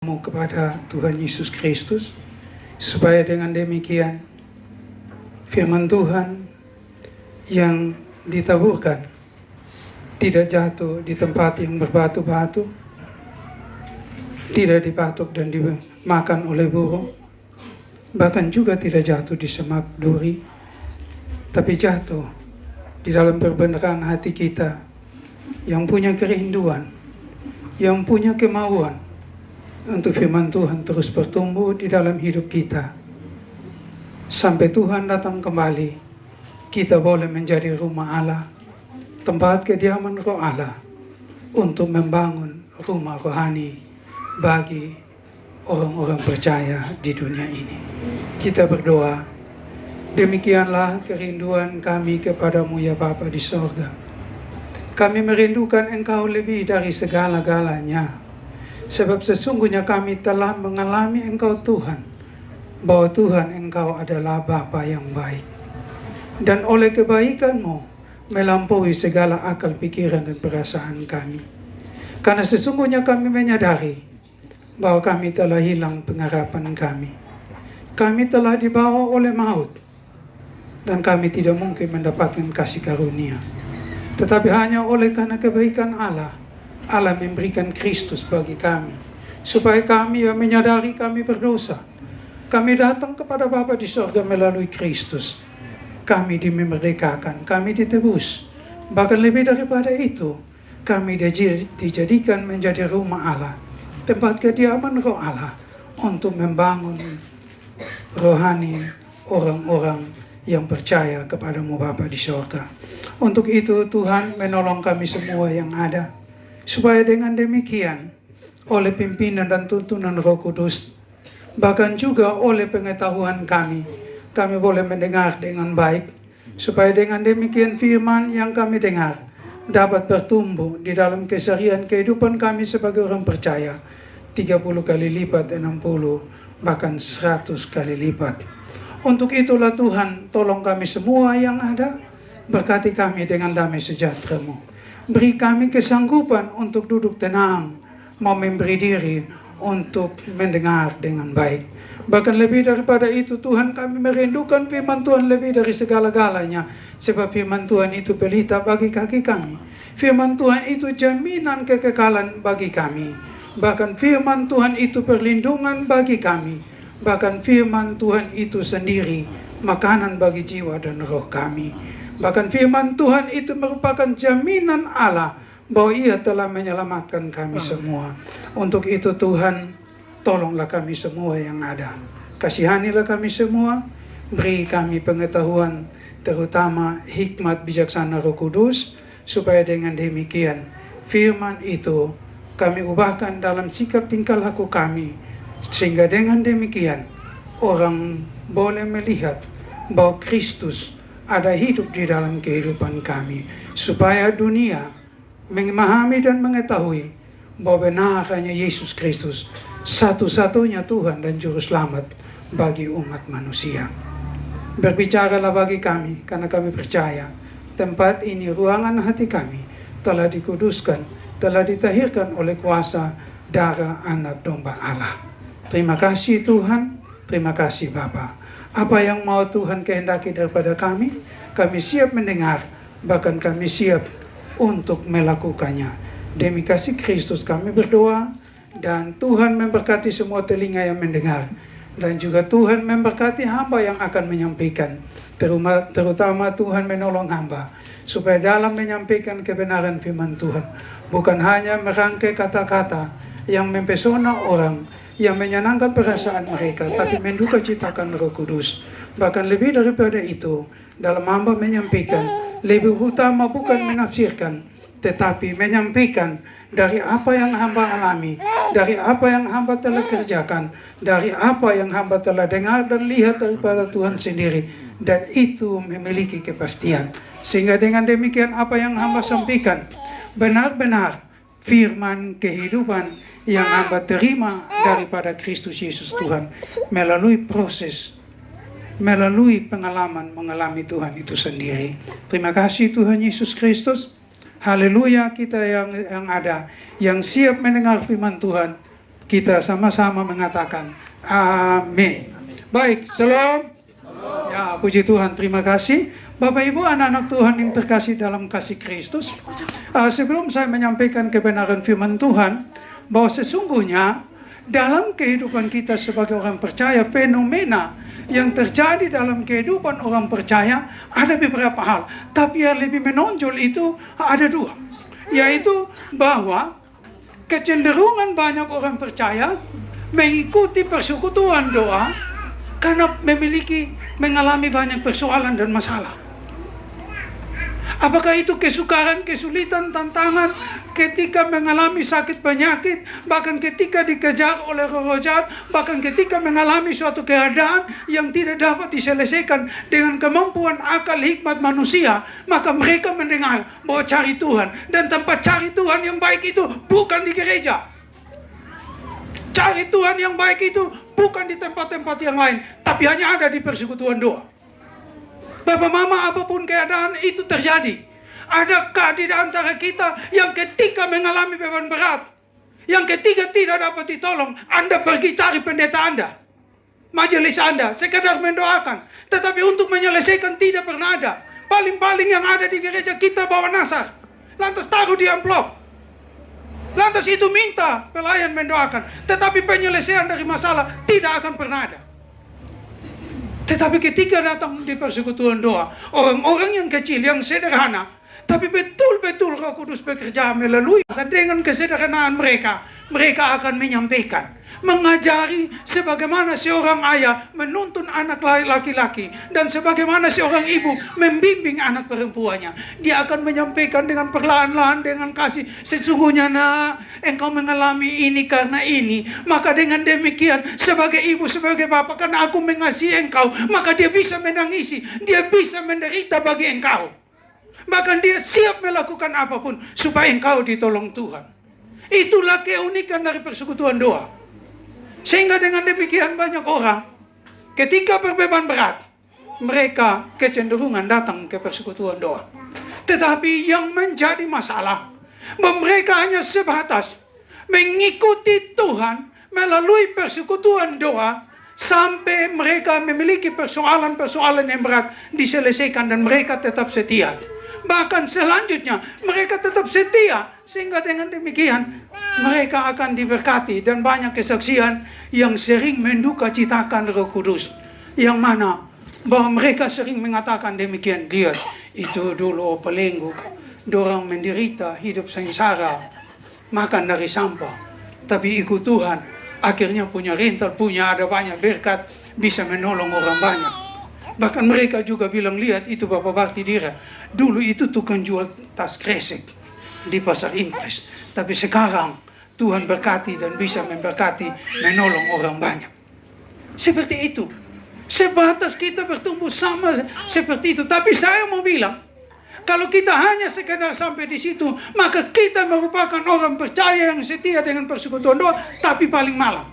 Kepada Tuhan Yesus Kristus, supaya dengan demikian firman Tuhan yang ditaburkan tidak jatuh di tempat yang berbatu-batu, tidak dipatuk dan dimakan oleh burung, bahkan juga tidak jatuh di semak duri, tapi jatuh di dalam perbenaran hati kita yang punya kerinduan, yang punya kemauan untuk firman Tuhan terus bertumbuh di dalam hidup kita. Sampai Tuhan datang kembali, kita boleh menjadi rumah Allah, tempat kediaman Roh Allah, untuk membangun rumah rohani bagi orang-orang percaya di dunia ini. Kita berdoa, demikianlah kerinduan kami kepadamu ya Bapa di sorga. Kami merindukan Engkau lebih dari segala-galanya. Sebab sesungguhnya kami telah mengalami Engkau Tuhan, bahwa Tuhan Engkau adalah Bapa yang baik. Dan oleh kebaikan-Mu melampaui segala akal pikiran dan perasaan kami. Karena sesungguhnya kami menyadari bahwa kami telah hilang pengharapan kami. Kami telah dibawa oleh maut, dan kami tidak mungkin mendapatkan kasih karunia. Tetapi hanya oleh karena kebaikan Allah, Allah memberikan Kristus bagi kami, supaya kami yang menyadari kami berdosa, kami datang kepada Bapa di sorga melalui Kristus. Kami dimerdekakan, kami ditebus. Bahkan lebih daripada itu, kami dijadikan menjadi rumah Allah, tempat kediaman Roh Allah, untuk membangun rohani orang-orang yang percaya kepadamu Bapa di sorga. Untuk itu Tuhan menolong kami semua yang ada, supaya dengan demikian, oleh pimpinan dan tuntunan Roh Kudus, bahkan juga oleh pengetahuan kami boleh mendengar dengan baik, supaya dengan demikian firman yang kami dengar dapat bertumbuh di dalam keseharian kehidupan kami sebagai orang percaya, 30 kali lipat, 60, bahkan 100 kali lipat. Untuk itulah Tuhan, tolong kami semua yang ada, berkati kami dengan damai sejahtera-Mu. Beri kami kesanggupan untuk duduk tenang, mau memberi diri untuk mendengar dengan baik. Bahkan lebih daripada itu, Tuhan, kami merindukan firman Tuhan lebih dari segala-galanya. Sebab firman Tuhan itu pelita bagi kaki kami. Firman Tuhan itu jaminan kekekalan bagi kami. Bahkan firman Tuhan itu perlindungan bagi kami. Bahkan firman Tuhan itu sendiri makanan bagi jiwa dan roh kami. Bahkan firman Tuhan itu merupakan jaminan Allah bahwa Ia telah menyelamatkan kami semua. Untuk itu Tuhan, tolonglah kami semua yang ada. Kasihanilah kami semua, beri kami pengetahuan, terutama hikmat bijaksana Roh Kudus, supaya dengan demikian firman itu kami ubahkan dalam sikap tingkah laku kami, sehingga dengan demikian orang boleh melihat bahwa Kristus ada hidup di dalam kehidupan kami, supaya dunia memahami dan mengetahui bahwa benar hanya Yesus Kristus satu-satunya Tuhan dan Juru Selamat bagi umat manusia. Berbicaralah bagi kami, karena kami percaya tempat ini, ruangan hati kami, telah dikuduskan, telah ditahirkan oleh kuasa darah Anak Domba Allah. Terima kasih Tuhan, terima kasih Bapa. Apa yang mau Tuhan kehendaki daripada kami siap mendengar, bahkan kami siap untuk melakukannya. Demi kasih Kristus kami berdoa, dan Tuhan memberkati semua telinga yang mendengar, dan juga Tuhan memberkati hamba yang akan menyampaikan, terutama Tuhan menolong hamba, supaya dalam menyampaikan kebenaran firman Tuhan, bukan hanya merangkai kata-kata yang mempesona orang, yang menyenangkan perasaan mereka, tapi mendukacitakan Roh Kudus. Bahkan lebih daripada itu, dalam hamba menyampaikan, lebih utama bukan menafsirkan, tetapi menyampaikan dari apa yang hamba alami, dari apa yang hamba telah kerjakan, dari apa yang hamba telah dengar dan lihat daripada Tuhan sendiri, dan itu memiliki kepastian. Sehingga dengan demikian apa yang hamba sampaikan benar-benar firman kehidupan yang hamba terima daripada Kristus Yesus Tuhan, melalui proses, melalui pengalaman mengalami Tuhan itu sendiri. Terima kasih Tuhan Yesus Kristus. Haleluya, kita yang ada, yang siap mendengar firman Tuhan, Kita sama-sama mengatakan amin. Baik, shalom. Ya, puji Tuhan, terima kasih. Bapak Ibu, anak-anak Tuhan yang terkasih dalam kasih Kristus. Sebelum saya menyampaikan kebenaran firman Tuhan, bahwa sesungguhnya dalam kehidupan kita sebagai orang percaya, fenomena yang terjadi dalam kehidupan orang percaya ada beberapa hal. Tapi yang lebih menonjol itu ada dua. Yaitu bahwa kecenderungan banyak orang percaya mengikuti persekutuan doa karena mengalami banyak persoalan dan masalah. Apakah itu kesukaran, kesulitan, tantangan ketika mengalami sakit penyakit, bahkan ketika dikejar oleh roh jahat, bahkan ketika mengalami suatu keadaan yang tidak dapat diselesaikan dengan kemampuan akal hikmat manusia, maka mereka mendengar bahwa cari Tuhan, dan tempat cari Tuhan yang baik itu bukan di gereja. Cari Tuhan yang baik itu bukan di tempat-tempat yang lain, tapi hanya ada di persekutuan doa. Bapak mama, apapun keadaan itu terjadi, adakah di antara kita yang ketika mengalami beban berat, yang ketika tidak dapat ditolong, Anda pergi cari pendeta Anda, majelis Anda, sekedar mendoakan, tetapi untuk menyelesaikan tidak pernah ada. Paling-paling yang ada di gereja kita bawa nasar, lantas taruh di amplop, lantas itu minta pelayan mendoakan, tetapi penyelesaian dari masalah tidak akan pernah ada. Tetapi ketika datang di persekutuan doa, orang-orang yang kecil, yang sederhana, tapi betul-betul Roh Kudus bekerja melalui dengan kesederhanaan mereka, mereka akan menyampaikan, mengajari sebagaimana seorang ayah menuntun anak laki-laki, dan sebagaimana seorang ibu membimbing anak perempuannya. Dia akan menyampaikan dengan perlahan-lahan, dengan kasih. Sesungguhnya nak, engkau mengalami ini karena ini, maka dengan demikian sebagai ibu, sebagai bapak, karena aku mengasihi engkau, maka dia bisa menangisi, dia bisa menderita bagi engkau. Bahkan dia siap melakukan apapun supaya engkau ditolong Tuhan. Itulah keunikan dari persekutuan doa. Sehingga dengan demikian banyak orang ketika berbeban berat, mereka kecenderungan datang ke persekutuan doa. Tetapi yang menjadi masalah, bahwa mereka hanya sebatas mengikuti Tuhan melalui persekutuan doa, sampai mereka memiliki persoalan-persoalan yang berat diselesaikan dan mereka tetap setia. Bahkan selanjutnya mereka tetap setia, sehingga dengan demikian mereka akan diberkati. Dan banyak kesaksian yang sering menduka citakan Roh Kudus, yang mana bahwa mereka sering mengatakan demikian, lihat itu dulu pelenggu, dorang menderita hidup sengsara, makan dari sampah, tapi ikut Tuhan akhirnya punya rental, punya ada banyak berkat, bisa menolong orang banyak. Bahkan mereka juga bilang, lihat itu Bapak Bakti Dira, dulu itu tukang jual tas kresek di pasar impres, tapi sekarang Tuhan berkati dan bisa memberkati, menolong orang banyak. Seperti itu. Sebatas kita bertumbuh sama seperti itu. Tapi saya mau bilang, kalau kita hanya sekedar sampai di situ, maka kita merupakan orang percaya yang setia dengan persekutuan doa, tapi paling malam.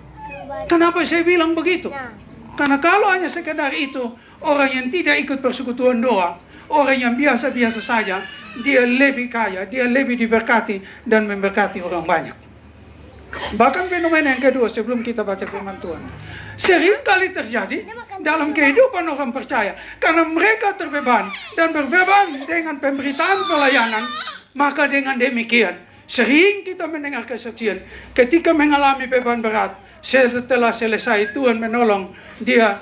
Kenapa saya bilang begitu? Karena kalau hanya sekedar itu, orang yang tidak ikut persekutuan doa, orang yang biasa-biasa saja, dia lebih kaya, dia lebih diberkati dan memberkati orang banyak. Bahkan fenomena yang kedua sebelum kita baca firman Tuhan, sering kali terjadi dalam kehidupan orang percaya, karena mereka terbeban dan berbeban dengan pemberitaan pelayanan, maka dengan demikian sering kita mendengar kesaksian ketika mengalami beban berat, setelah selesai Tuhan menolong dia,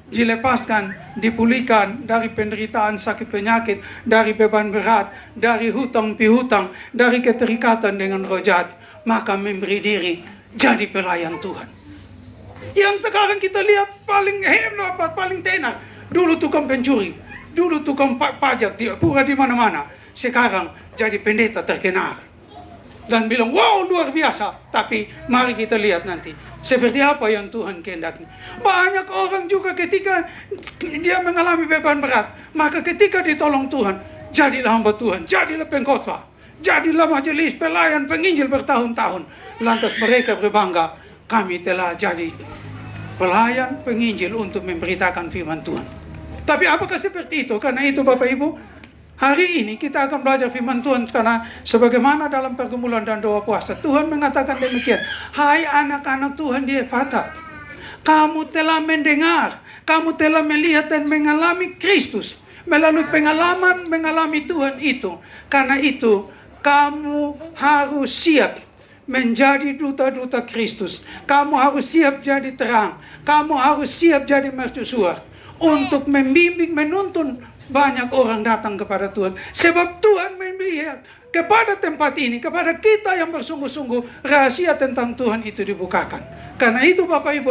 dilepaskan, dipulihkan dari penderitaan sakit penyakit, dari beban berat, dari hutang piutang, dari keterikatan dengan roh jahat, maka memberi diri jadi pelayan Tuhan. Yang sekarang kita lihat paling hebat, paling tenar, dulu tukang pencuri, dulu tukang pajak, pura di mana-mana, sekarang jadi pendeta terkenal. Dan bilang, wow luar biasa. Tapi mari kita lihat nanti seperti apa yang Tuhan kehendaki. Banyak orang juga ketika dia mengalami beban berat, maka ketika ditolong Tuhan, jadilah hamba Tuhan, jadilah pengkhotbah, jadilah majelis pelayan penginjil bertahun-tahun. Lantas mereka berbangga, kami telah jadi pelayan penginjil untuk memberitakan firman Tuhan. Tapi apakah seperti itu? Karena itu Bapak Ibu, Hari ini kita akan belajar firman Tuhan karena sebagaimana dalam pergumulan dan doa puasa, Tuhan mengatakan demikian. Hai anak-anak Tuhan di Ephatha, kamu telah mendengar, kamu telah melihat dan mengalami Kristus. Melalui pengalaman mengalami Tuhan itu. Karena itu kamu harus siap menjadi duta-duta Kristus. Kamu harus siap jadi terang. Kamu harus siap jadi mercusuar. Untuk membimbing, menuntun banyak orang datang kepada Tuhan. Sebab Tuhan melihat kepada tempat ini, kepada kita yang bersungguh-sungguh, rahasia tentang Tuhan itu dibukakan. Karena itu Bapak Ibu,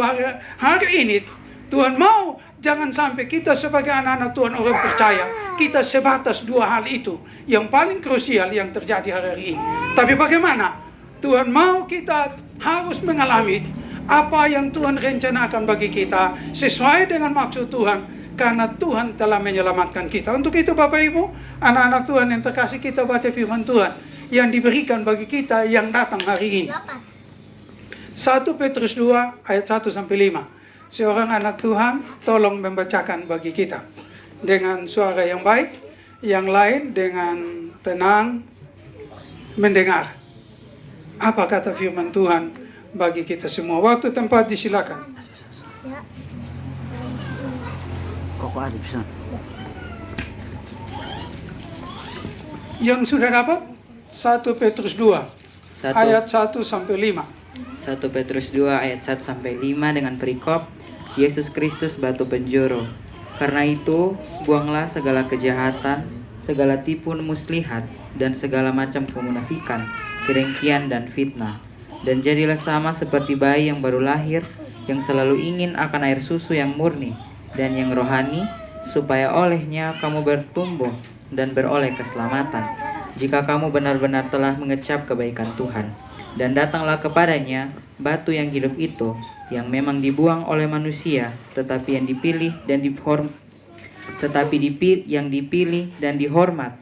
hari ini Tuhan mau jangan sampai kita sebagai anak-anak Tuhan, orang percaya, kita sebatas dua hal itu yang paling krusial yang terjadi hari ini. Tapi bagaimana? Tuhan mau kita harus mengalami apa yang Tuhan rencanakan bagi kita sesuai dengan maksud Tuhan, karena Tuhan telah menyelamatkan kita. Untuk itu Bapak Ibu, anak-anak Tuhan yang terkasih, kita baca firman Tuhan yang diberikan bagi kita yang datang hari ini. 1 Petrus 2 ayat 1 sampai 5. Seorang anak Tuhan tolong membacakan bagi kita dengan suara yang baik, yang lain dengan tenang mendengar apa kata firman Tuhan bagi kita semua. Waktu tempat disilakan. Yang sudah dapat 1 Petrus 2 ayat 1 sampai 5. 1 Petrus 2 ayat 1 sampai 5 dengan perikop Yesus Kristus batu penjuru. Karena itu buanglah segala kejahatan, segala tipu muslihat, dan segala macam kemunafikan, kedengkian dan fitnah. Dan jadilah sama seperti bayi yang baru lahir, yang selalu ingin akan air susu yang murni dan yang rohani, supaya olehnya kamu bertumbuh dan beroleh keselamatan, jika kamu benar-benar telah mengecap kebaikan Tuhan. Dan datanglah kepadanya batu yang hidup itu, yang memang dibuang oleh manusia, tetapi yang dipilih dan dihormat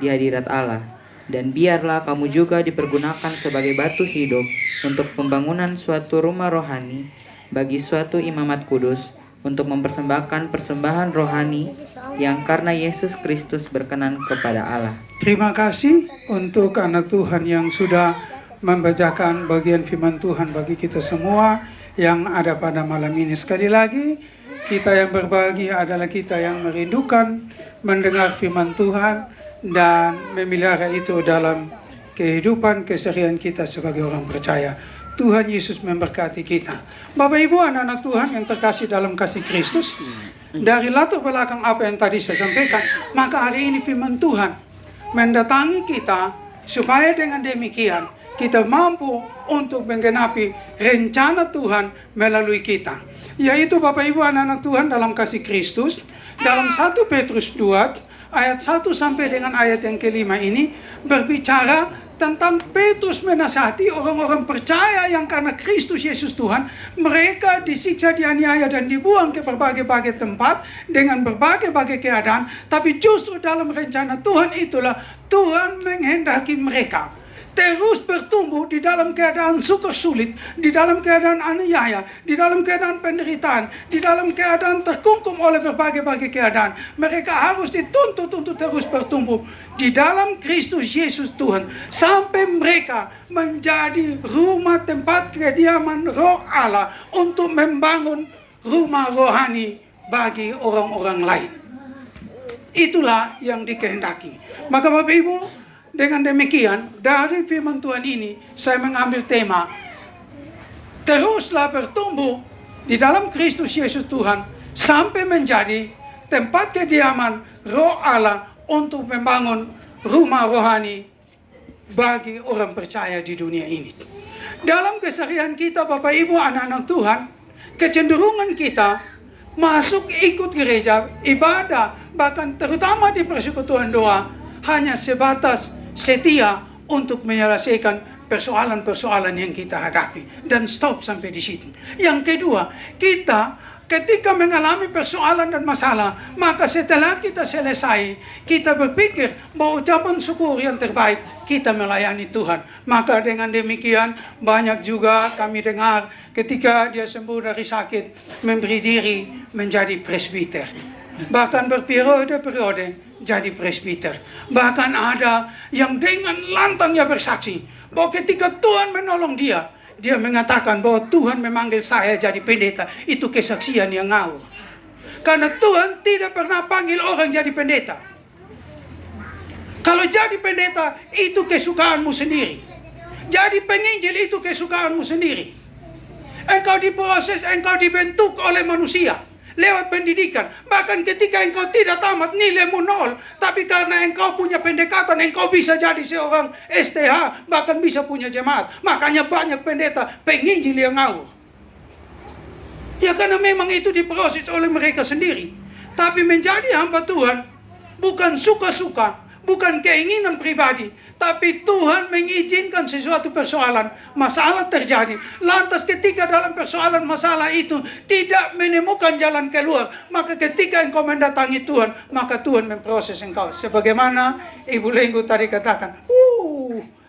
di hadirat Allah. Dan biarlah kamu juga dipergunakan sebagai batu hidup untuk pembangunan suatu rumah rohani bagi suatu imamat kudus, untuk mempersembahkan persembahan rohani yang karena Yesus Kristus berkenan kepada Allah. Terima kasih untuk anak Tuhan yang sudah membacakan bagian firman Tuhan bagi kita semua yang ada pada malam ini. Sekali lagi, kita yang berbagi adalah kita yang merindukan mendengar firman Tuhan dan memelihara itu dalam kehidupan keseharian kita sebagai orang percaya. Tuhan Yesus memberkati kita. Bapak Ibu, anak-anak Tuhan yang terkasih dalam kasih Kristus, dari latar belakang apa yang tadi saya sampaikan, maka hari ini firman Tuhan mendatangi kita supaya dengan demikian kita mampu untuk menggenapi rencana Tuhan melalui kita. Yaitu Bapak Ibu anak-anak Tuhan dalam kasih Kristus, dalam 1 Petrus 2 ayat 1 sampai dengan ayat yang kelima ini berbicara tentang Petrus menasihati orang-orang percaya yang karena Kristus Yesus Tuhan, mereka disiksa, dianiaya dan dibuang ke berbagai-bagai tempat dengan berbagai-bagai keadaan. Tapi justru dalam rencana Tuhan itulah Tuhan menghendaki mereka terus bertumbuh di dalam keadaan super sulit, di dalam keadaan aniaya, di dalam keadaan penderitaan, di dalam keadaan terkungkung oleh berbagai-bagai keadaan. Mereka harus dituntut untuk terus bertumbuh di dalam Kristus Yesus Tuhan, sampai mereka menjadi rumah tempat kediaman Roh Allah untuk membangun rumah rohani bagi orang-orang lain. Itulah yang dikehendaki. Maka Bapak Ibu, dengan demikian, dari firman Tuhan ini, saya mengambil tema, teruslah bertumbuh di dalam Kristus Yesus Tuhan, sampai menjadi tempat kediaman Roh Allah untuk membangun rumah rohani bagi orang percaya di dunia ini. Dalam keseharian kita, Bapak Ibu, anak-anak Tuhan, kecenderungan kita masuk ikut gereja, ibadah, bahkan terutama di persekutuan doa, hanya sebatas setia untuk menyelesaikan persoalan-persoalan yang kita hadapi dan stop sampai di situ. Yang kedua, kita ketika mengalami persoalan dan masalah, maka setelah kita selesai, kita berpikir bahwa ucapan syukur yang terbaik kita melayani Tuhan. Maka dengan demikian banyak juga kami dengar ketika dia sembuh dari sakit, memberi diri menjadi presbiter. Bahkan berperiode-periode jadi presbiter. Bahkan ada yang dengan lantangnya bersaksi bahwa ketika Tuhan menolong dia, dia mengatakan bahwa Tuhan memanggil saya jadi pendeta. Itu kesaksian yang ngawur. Karena Tuhan tidak pernah panggil orang jadi pendeta. Kalau jadi pendeta, itu kesukaanmu sendiri. Jadi penginjil itu kesukaanmu sendiri. Engkau diproses, engkau dibentuk oleh manusia lewat pendidikan. Bahkan ketika engkau tidak tamat, nilaimu nol. Tapi karena engkau punya pendekatan, engkau bisa jadi seorang STH, bahkan bisa punya jemaat. Makanya banyak pendeta penginjil yang ngawur. Ya karena memang itu diproses oleh mereka sendiri. Tapi menjadi hamba Tuhan bukan suka-suka, bukan keinginan pribadi, tapi Tuhan mengizinkan sesuatu persoalan, masalah terjadi. Lantas ketika dalam persoalan masalah itu tidak menemukan jalan keluar, maka ketika engkau mendatangi Tuhan, maka Tuhan memproses engkau. Sebagaimana Ibu Lenggu tadi katakan,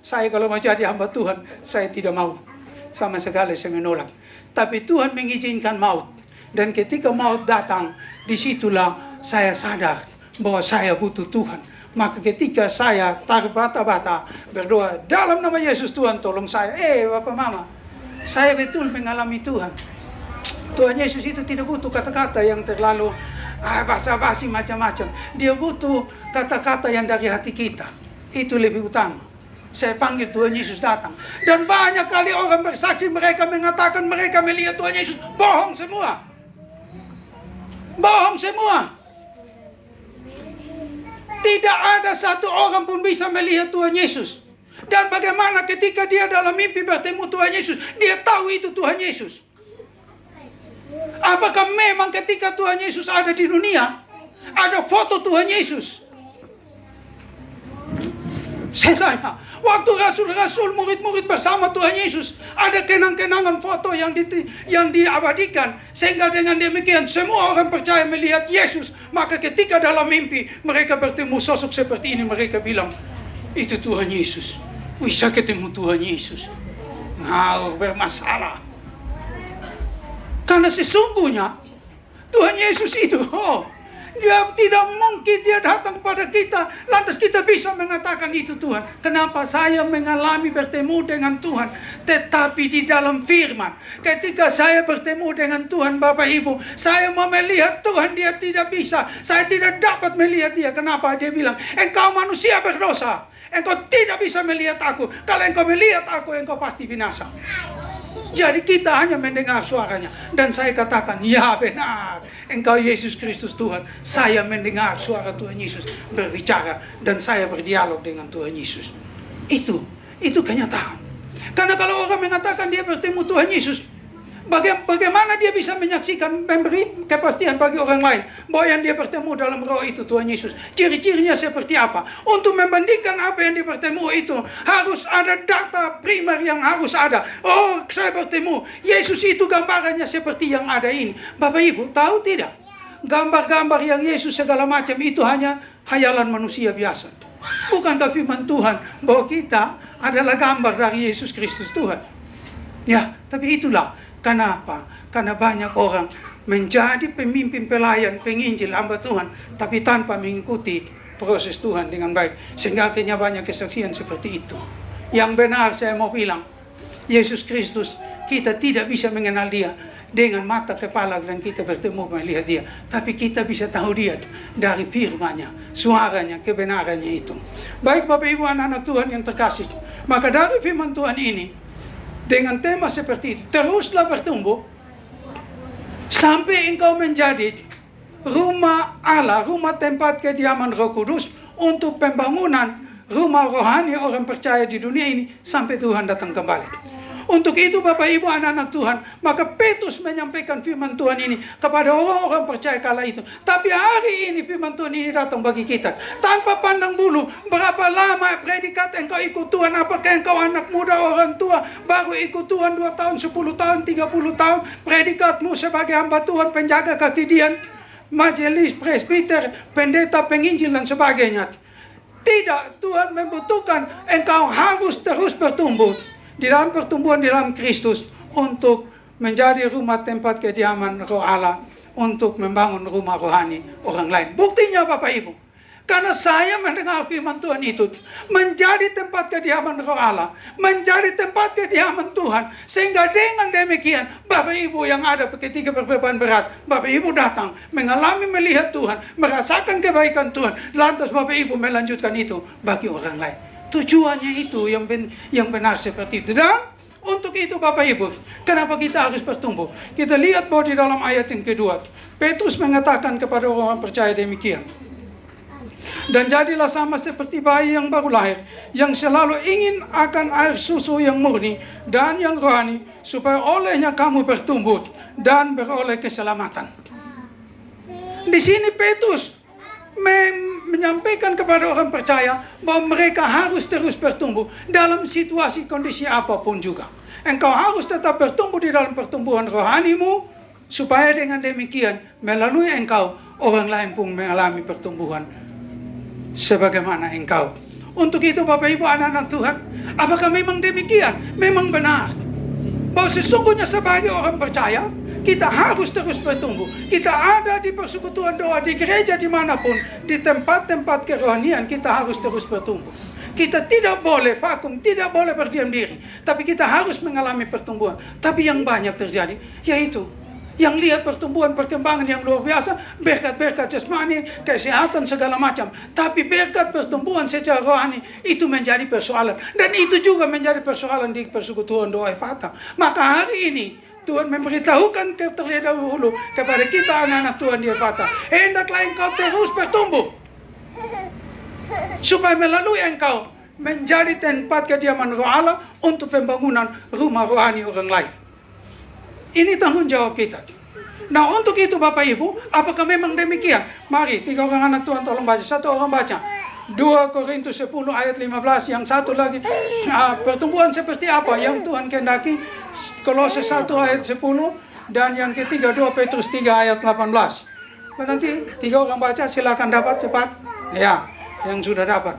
saya kalau mau jadi hamba Tuhan, saya tidak mau. Sama sekali saya menolak. Tapi Tuhan mengizinkan maut. Dan ketika maut datang, disitulah saya sadar bahwa saya butuh Tuhan. Maka ketika saya terbata-bata berdoa, dalam nama Yesus Tuhan tolong saya. Bapak Mama, saya betul mengalami Tuhan. Tuhan Yesus itu tidak butuh kata-kata yang terlalu basa-basi macam-macam. Dia butuh kata-kata yang dari hati kita. Itu lebih utama. Saya panggil Tuhan Yesus datang. Dan banyak kali orang bersaksi, mereka mengatakan mereka melihat Tuhan Yesus. Bohong semua. Bohong semua. Tidak ada satu orang pun bisa melihat Tuhan Yesus. Dan bagaimana ketika dia dalam mimpi bertemu Tuhan Yesus, dia tahu itu Tuhan Yesus. Apakah memang ketika Tuhan Yesus ada di dunia, ada foto Tuhan Yesus? Saya tanya, waktu rasul-rasul, murid-murid bersama Tuhan Yesus, ada kenang-kenangan foto yang diabadikan. Sehingga dengan demikian semua orang percaya melihat Yesus. Maka ketika dalam mimpi mereka bertemu sosok seperti ini, mereka bilang, itu Tuhan Yesus. Bisa ketemu Tuhan Yesus. Bermasalah. Karena sesungguhnya Tuhan Yesus itu, dia tidak mungkin dia datang kepada kita, lantas kita bisa mengatakan itu Tuhan. Kenapa saya mengalami bertemu dengan Tuhan, tetapi di dalam firman. Ketika saya bertemu dengan Tuhan, Bapak Ibu, saya mau melihat Tuhan, dia tidak bisa. Saya tidak dapat melihat dia. Kenapa? Dia bilang, engkau manusia berdosa, engkau tidak bisa melihat aku. Kalau engkau melihat aku, engkau pasti binasa. Jadi kita hanya mendengar suaranya. Dan saya katakan, ya benar, engkau Yesus Kristus Tuhan. Saya mendengar suara Tuhan Yesus berbicara. Dan saya berdialog dengan Tuhan Yesus. Itu kenyataan. Karena kalau orang mengatakan dia bertemu Tuhan Yesus, bagaimana dia bisa menyaksikan, memberi kepastian bagi orang lain bahwa yang dia bertemu dalam roh itu Tuhan Yesus? Ciri-cirinya seperti apa? Untuk membandingkan apa yang dia bertemu itu, harus ada data primer yang harus ada. Saya bertemu Yesus itu gambarannya seperti yang ada ini. Bapak Ibu tahu tidak? Gambar-gambar yang Yesus segala macam itu hanya hayalan manusia biasa. Bukankah firman Tuhan bahwa kita adalah gambar dari Yesus Kristus Tuhan? Ya, tapi itulah. Kenapa? Karena banyak orang menjadi pemimpin, pelayan, penginjil, hamba Tuhan, tapi tanpa mengikuti proses Tuhan dengan baik. Sehingga akhirnya banyak kesaksian seperti itu. Yang benar saya mau bilang, Yesus Kristus, kita tidak bisa mengenal dia dengan mata kepala dan kita bertemu melihat dia. Tapi kita bisa tahu dia dari firman-Nya, suaranya, kebenarannya itu. Baik Bapak Ibu anak-anak Tuhan yang terkasih, maka dari firman Tuhan ini, dengan tema seperti itu, teruslah bertumbuh sampai engkau menjadi rumah Allah, rumah tempat kediaman Roh Kudus untuk pembangunan rumah rohani orang percaya di dunia ini sampai Tuhan datang kembali. Untuk itu Bapak Ibu anak-anak Tuhan, maka Petrus menyampaikan firman Tuhan ini kepada orang-orang percaya kala itu. Tapi hari ini firman Tuhan ini datang bagi kita tanpa pandang bulu berapa lama predikat engkau ikut Tuhan. Apakah engkau anak muda, orang tua, baru ikut Tuhan 2 tahun, 10 tahun, 30 tahun. Predikatmu sebagai hamba Tuhan, penjaga kekinian, majelis, presbiter, pendeta, penginjil dan sebagainya. Tidak, Tuhan membutuhkan engkau harus terus bertumbuh di dalam pertumbuhan di dalam Kristus untuk menjadi rumah tempat kediaman Roh Allah, untuk membangun rumah rohani orang lain. Buktinya Bapak Ibu, Karena saya mendengar firman Tuhan itu menjadi tempat kediaman Roh Allah, menjadi tempat kediaman Tuhan. Sehingga dengan demikian, Bapak Ibu yang ada ketika berbeban berat, Bapak Ibu datang, mengalami melihat Tuhan, merasakan kebaikan Tuhan. Lantas Bapak Ibu melanjutkan itu bagi orang lain. Tujuannya itu yang benar seperti itu. Dan untuk itu Bapak Ibu, kenapa kita harus bertumbuh? Kita lihat bahwa di dalam ayat yang kedua, Petrus mengatakan kepada orang percaya demikian. Dan jadilah sama seperti bayi yang baru lahir, yang selalu ingin akan air susu yang murni dan yang rohani, supaya olehnya kamu bertumbuh dan beroleh keselamatan. Di sini Petrus menyampaikan kepada orang percaya bahwa mereka harus terus bertumbuh dalam situasi kondisi apapun juga. Engkau harus tetap bertumbuh di dalam pertumbuhan rohanimu, supaya dengan demikian melalui engkau orang lain pun mengalami pertumbuhan sebagaimana engkau. Untuk itu Bapak Ibu anak-anak Tuhan, apakah memang demikian? Memang benar bahwa sesungguhnya sebagai orang percaya kita harus terus bertumbuh. Kita ada di persekutuan doa, di gereja dimanapun, di tempat-tempat kerohanian, kita harus terus bertumbuh. Kita tidak boleh vakum, tidak boleh berdiam diri, tapi kita harus mengalami pertumbuhan. Tapi yang banyak terjadi yaitu yang lihat pertumbuhan, perkembangan yang luar biasa, berkat-berkat jasmani, kesehatan, segala macam. Tapi berkat pertumbuhan secara rohani, itu menjadi persoalan. Dan itu juga menjadi persoalan di persekutuan doa Epata. Maka hari ini, Tuhan memberitahukan terlebih dahulu kepada kita anak-anak Tuhan di Epata. Hendaklah engkau terus bertumbuh, supaya melalui engkau menjadi tempat kediaman Roh Allah untuk pembangunan rumah rohani orang lain. Ini tanggung jawab kita. Nah, untuk itu Bapak Ibu, apakah memang demikian? Mari, 3 orang anak Tuhan tolong baca. 1 orang baca 2 Korintus 10 ayat 15. Yang satu lagi, pertumbuhan seperti apa yang Tuhan kehendaki? Kolose 1 ayat 10. Dan yang ketiga 2 Petrus 3 ayat 18. Nanti 3 orang baca, silakan dapat cepat. Ya, yang sudah dapat.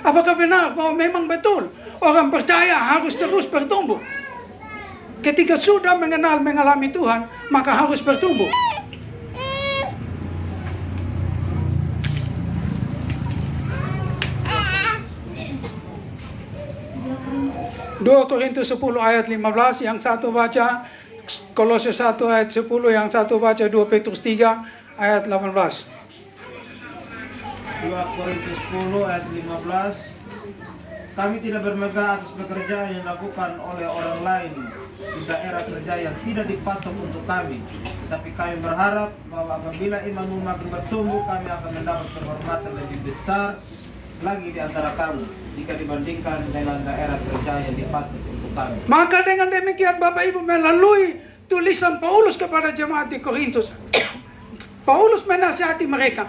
Apakah benar bahwa memang betul orang percaya harus terus bertumbuh? Ketika sudah mengalami Tuhan, maka harus bertumbuh. Dua Korintus 10 ayat 15, yang satu baca Kolose 1 ayat 10, yang satu baca 2 Petrus 3 ayat 18. 2 Korintus 10 ayat 15. Kami tidak bermegang atas pekerjaan yang dilakukan oleh orang lain di daerah kerja yang tidak dipatok untuk kami. Tapi kami berharap bahwa apabila imanmu makin bertumbuh, kami akan mendapat penghormatan lebih besar lagi di antara kamu jika dibandingkan dengan daerah kerja yang dipatok untuk kami. Maka dengan demikian Bapak Ibu, melalui tulisan Paulus kepada jemaat di Korintus, Paulus menasihati mereka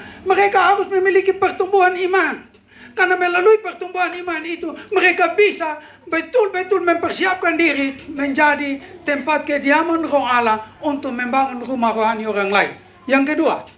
harus memiliki pertumbuhan iman. Karena melalui pertumbuhan iman itu, mereka bisa betul-betul mempersiapkan diri menjadi tempat kediaman Roh Allah untuk membangun rumah rohani orang lain. Yang kedua,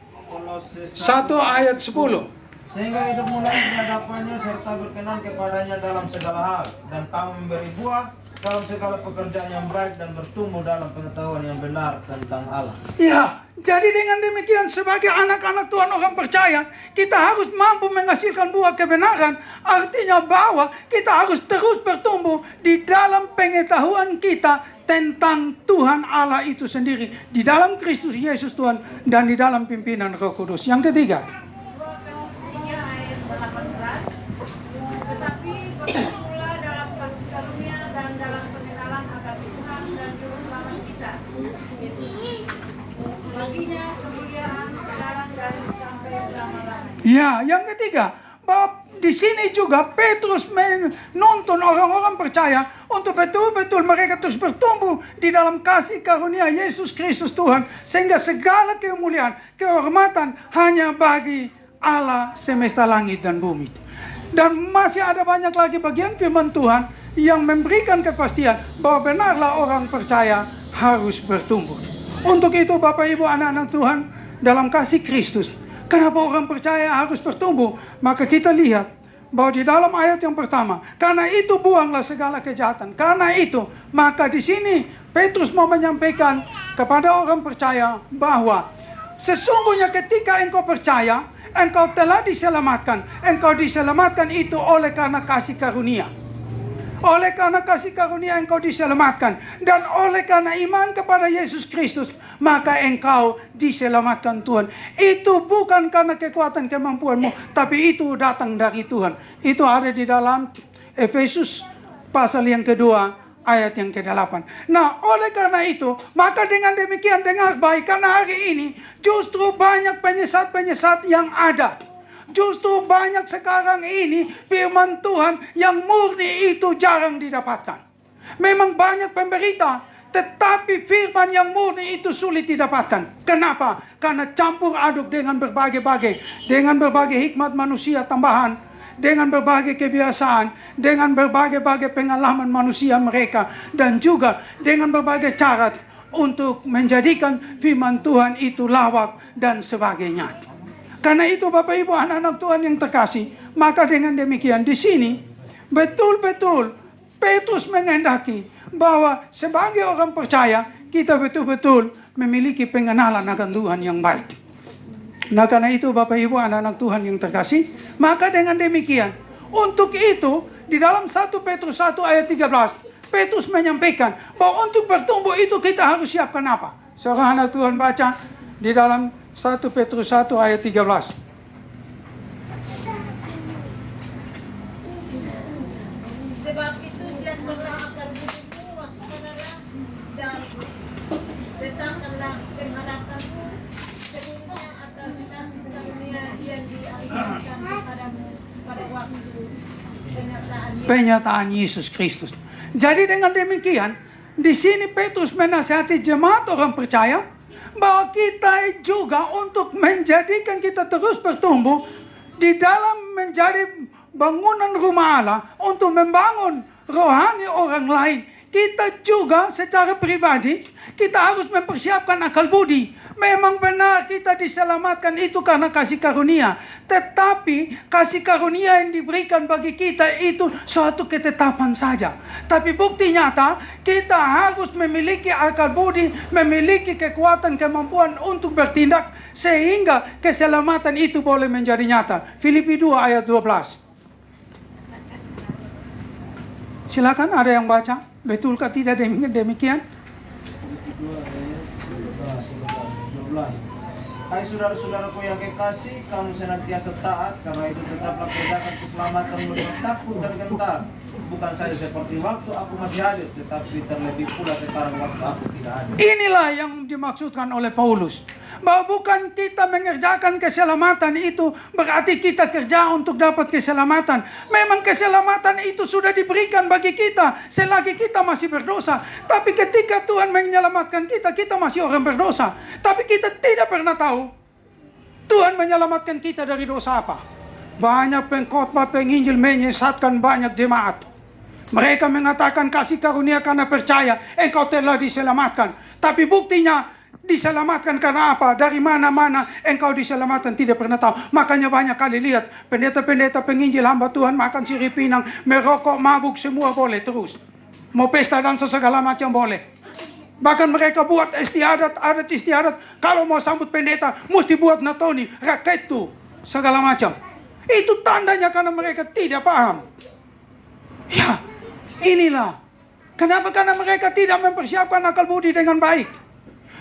1 ayat 10. Sehingga hidup mulai di hadapannya serta berkenan kepadanya dalam segala hal, dan kamu memberi buah dalam segala pekerjaan yang baik dan bertumbuh dalam pengetahuan yang benar tentang Allah. Ya, jadi dengan demikian sebagai anak-anak Tuhan orang percaya, kita harus mampu menghasilkan buah kebenaran. Artinya bahwa kita harus terus bertumbuh di dalam pengetahuan kita tentang Tuhan Allah itu sendiri, di dalam Kristus Yesus Tuhan, dan di dalam pimpinan Roh Kudus. Yang ketiga, tetapi bertumbuhlah dalam kasih karunia dan dalam pengenalan akan Tuhan dan Juru Selamat kita, Yesus. Baginya kemuliaan sekarang dan sampai selama-lamanya. ya, yang ketiga, bahwa di sini juga Petrus menuntun orang-orang percaya untuk betul-betul mereka terus bertumbuh di dalam kasih karunia Yesus Kristus Tuhan, sehingga segala kemuliaan, kehormatan hanya bagi Allah semesta langit dan bumi. Dan masih ada banyak lagi bagian firman Tuhan yang memberikan kepastian bahwa benarlah orang percaya harus bertumbuh. Untuk itu Bapak Ibu anak-anak Tuhan dalam kasih Kristus, kenapa orang percaya harus bertumbuh? Maka kita lihat bahwa di dalam ayat yang pertama, karena itu buanglah segala kejahatan. Karena itu, maka di sini Petrus mau menyampaikan kepada orang percaya bahwa sesungguhnya ketika engkau percaya, engkau telah diselamatkan. Engkau diselamatkan itu oleh karena kasih karunia. Oleh karena kasih karunia engkau diselamatkan. Dan oleh karena iman kepada Yesus Kristus, maka engkau diselamatkan Tuhan. Itu bukan karena kekuatan kemampuanmu, tapi itu datang dari Tuhan. Itu ada di dalam Efesus pasal yang kedua, ayat yang ke-8. Nah, oleh karena itu, maka dengan demikian dengar baik, karena hari ini justru banyak penyesat-penyesat yang ada. Justru banyak sekarang ini firman Tuhan yang murni itu jarang didapatkan. Memang banyak pemberita, tetapi firman yang murni itu sulit didapatkan. Kenapa? Karena campur aduk dengan berbagai hikmat manusia tambahan, dengan berbagai kebiasaan, dengan berbagai pengalaman manusia mereka, dan juga dengan berbagai cara untuk menjadikan firman Tuhan itu lawak dan sebagainya. Karena itu Bapak Ibu anak-anak Tuhan yang terkasih, maka dengan demikian di sini betul-betul Petrus menghendaki bahwa sebagai orang percaya kita betul-betul memiliki pengenalan akan Tuhan yang baik. Nah, karena itu Bapak Ibu anak-anak Tuhan yang terkasih, maka dengan demikian untuk itu di dalam 1 Petrus 1 ayat 13 Petrus menyampaikan bahwa untuk bertumbuh itu kita harus siapkan apa? Seorang anak Tuhan baca di dalam 1 Petrus 1 ayat 13. Sebab itu siapkanlah akan hidupmu waspadahlah dan letakkanlah pengharapanmu sepenuhnya atas kasih karunia yang dianugerahkan kepadamu pada waktu penyataan Yesus Kristus. Jadi dengan demikian, di sini Petrus menasihati jemaat orang percaya bahwa kita juga untuk menjadikan kita terus bertumbuh di dalam menjadi bangunan rumah Allah untuk membangun rohani orang lain. Kita juga secara pribadi kita harus mempersiapkan akal budi. Memang benar kita diselamatkan itu karena kasih karunia. Tetapi kasih karunia yang diberikan bagi kita itu suatu ketetapan saja. Tapi bukti nyata kita harus memiliki akal budi, memiliki kekuatan, kemampuan untuk bertindak sehingga keselamatan itu boleh menjadi nyata. Filipi 2 ayat 12. Silakan ada yang baca. Betulkah tidak demikian? Hai saudara-saudaraku yang kekasih, kamu senantiasa taat, karena itu tetaplah kerjakan keselamatanmu dengan takut dan gentar. Bukan saja seperti waktu aku masih hadir, tetapi terlebih pula sekarang waktu aku tidak hadir. Inilah yang dimaksudkan oleh Paulus. Bahwa bukan kita mengerjakan keselamatan itu berarti kita kerja untuk dapat keselamatan. Memang keselamatan itu sudah diberikan bagi kita selagi kita masih berdosa. Tapi ketika Tuhan menyelamatkan kita, kita masih orang berdosa. Tapi kita tidak pernah tahu Tuhan menyelamatkan kita dari dosa apa. Banyak pengkhotbah, penginjil menyesatkan banyak jemaat. Mereka mengatakan kasih karunia karena percaya engkau telah diselamatkan. Tapi buktinya diselamatkan karena apa? Dari mana-mana engkau diselamatkan tidak pernah tahu. Makanya banyak kali lihat pendeta-pendeta penginjil hamba Tuhan makan sirih pinang, merokok, mabuk, semua boleh terus. Mau pesta dan segala macam boleh. Bahkan mereka buat istiadat, adat istiadat. Kalau mau sambut pendeta mesti buat natoni, raketu, segala macam. Itu tandanya karena mereka tidak paham. Ya, inilah. Kenapa? Karena mereka tidak mempersiapkan akal budi dengan baik.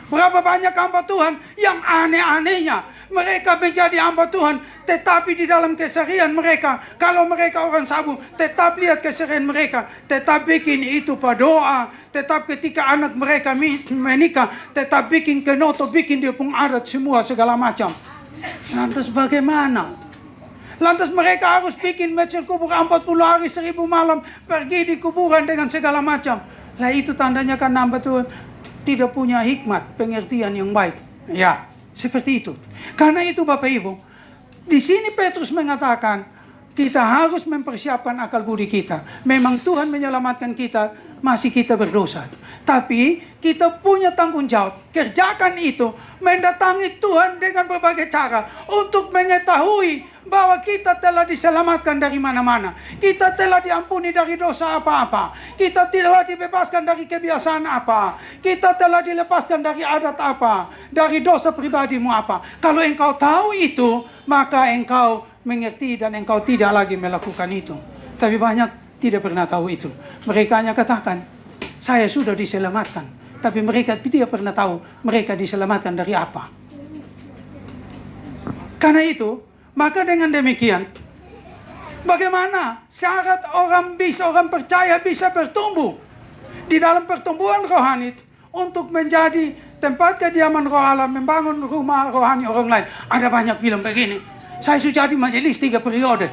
Berapa banyak hamba Tuhan yang aneh-anehnya mereka menjadi hamba Tuhan, tetapi di dalam keseharian mereka, kalau mereka orang sabu, tetap lihat keseharian mereka, tetap bikin itu berdoa, tetap ketika anak mereka menikah, tetap bikin kenoto, bikin dia pun adat semua segala macam. Lantas bagaimana? Lantas mereka harus bikin masjid kubur 40 hari 1000 malam, pergi di kuburan dengan segala macam. Lah itu tandanya kan hamba Tuhan tidak punya hikmat, pengertian yang baik. Ya, seperti itu. Karena itu Bapak Ibu, di sini Petrus mengatakan, kita harus mempersiapkan akal budi kita. Memang Tuhan menyelamatkan kita, masih kita berdosa. Tapi kita punya tanggung jawab. Kerjakan itu, mendatangi Tuhan dengan berbagai cara untuk mengetahui bahwa kita telah diselamatkan dari mana-mana. Kita telah diampuni dari dosa apa-apa. Kita telah dibebaskan dari kebiasaan apa. Kita telah dilepaskan dari adat apa. dari dosa pribadimu apa. Kalau engkau tahu itu, maka engkau mengerti dan engkau tidak lagi melakukan itu. Tapi banyak tidak pernah tahu itu. Mereka hanya katakan, saya sudah diselamatkan. Tapi mereka tidak pernah tahu mereka diselamatkan dari apa. Karena itu, maka dengan demikian, bagaimana syarat orang percaya bisa bertumbuh di dalam pertumbuhan rohani untuk menjadi tempat kediaman roh Allah, membangun rumah rohani orang lain. Ada banyak bilang begini, saya sudah di majelis 3 periode.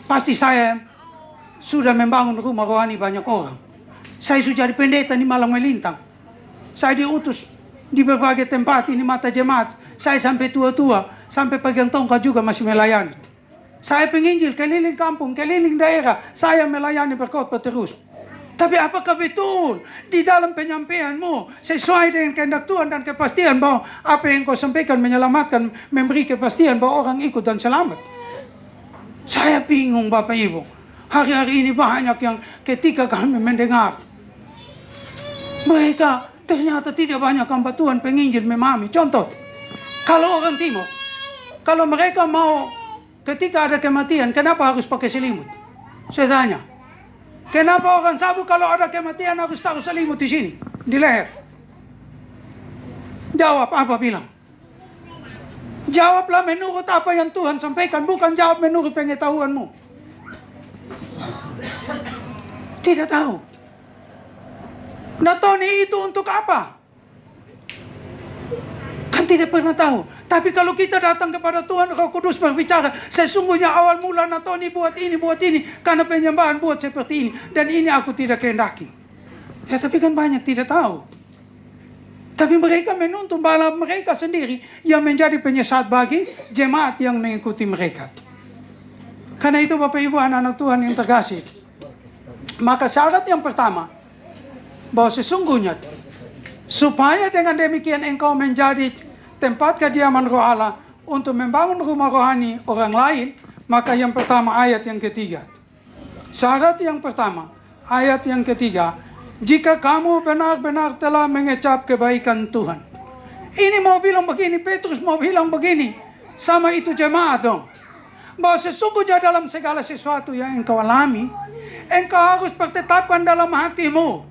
Pasti saya sudah membangun rumah rohani banyak orang. Saya sudah jadi pendeta di Malang Melintang. Saya diutus di berbagai tempat ini mata jemaat. Saya sampai tua-tua, sampai pegang tongkat juga masih melayani. Saya penginjil keliling kampung, keliling daerah. Saya melayani berkhotbah terus. Tapi apakah betul di dalam penyampaianmu sesuai dengan kehendak Tuhan dan kepastian bahwa apa yang kau sampaikan menyelamatkan, memberi kepastian bahwa orang ikut dan selamat? Saya bingung Bapak Ibu. Hari-hari ini banyak yang ketika kami mendengar, mereka ternyata tidak banyak hamba Tuhan penginjil memahami. Contoh, kalau orang Timur, kalau mereka mau ketika ada kematian, kenapa harus pakai selimut? Saya tanya, kenapa orang Sabu kalau ada kematian harus taruh selimut di sini, di leher? Jawab apa bilang? Jawablah menurut apa yang Tuhan sampaikan, bukan jawab menurut pengetahuanmu. Tidak tahu. Natoni itu untuk apa? Kan tidak pernah tahu. Tapi kalau kita datang kepada Tuhan, Roh Kudus berbicara, sesungguhnya awal mula Natoni buat ini, karena penyembahan buat seperti ini, dan ini aku tidak kehendaki. Ya tapi kan banyak tidak tahu. Tapi mereka menuntun bala mereka sendiri yang menjadi penyesat bagi jemaat yang mengikuti mereka. Karena itu Bapak Ibu anak-anak Tuhan yang terkasih, maka syarat yang pertama, bahwa sesungguhnya supaya dengan demikian engkau menjadi tempat kediaman roh Allah untuk membangun rumah rohani orang lain, maka yang pertama ayat yang ketiga. Syarat yang pertama, ayat yang ketiga, jika kamu benar-benar telah mengecap kebaikan Tuhan. Ini mau bilang begini, Petrus mau bilang begini, sama itu jemaat dong. Bahwa sesungguhnya dalam segala sesuatu yang engkau alami, engkau harus pertetapkan dalam hatimu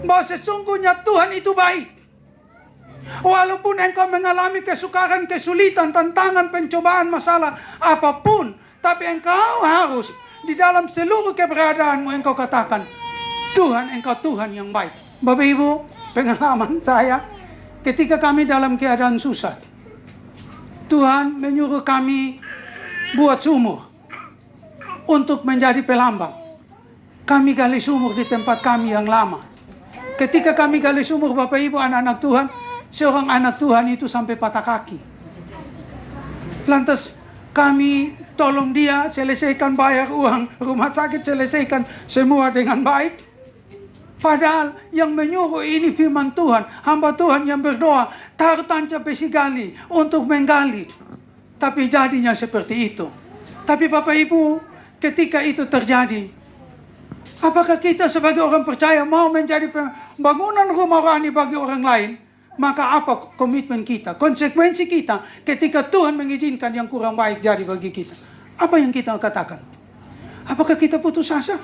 bahwa sesungguhnya Tuhan itu baik. Walaupun engkau mengalami kesukaran, kesulitan, tantangan, pencobaan, masalah apapun, tapi engkau harus di dalam seluruh keberadaanmu engkau katakan, Tuhan, engkau Tuhan yang baik. Bapak Ibu, pengalaman saya ketika kami dalam keadaan susah, Tuhan menyuruh kami buat sumur untuk menjadi pelambang. Kami gali sumur di tempat kami yang lama. Ketika kami gali sumur, Bapak Ibu anak-anak Tuhan, seorang anak Tuhan itu sampai patah kaki. Lantas kami tolong dia selesaikan bayar uang rumah sakit, selesaikan semua dengan baik. Padahal yang menyuruh ini firman Tuhan, hamba Tuhan yang berdoa, taruh tancap besi gali untuk menggali. Tapi jadinya seperti itu. Tapi Bapak Ibu, ketika itu terjadi, apakah kita sebagai orang percaya mau menjadi bangunan rumah rohani bagi orang lain? Maka apa komitmen kita, konsekuensi kita ketika Tuhan mengizinkan yang kurang baik jadi bagi kita? Apa yang kita katakan? Apakah kita putus asa?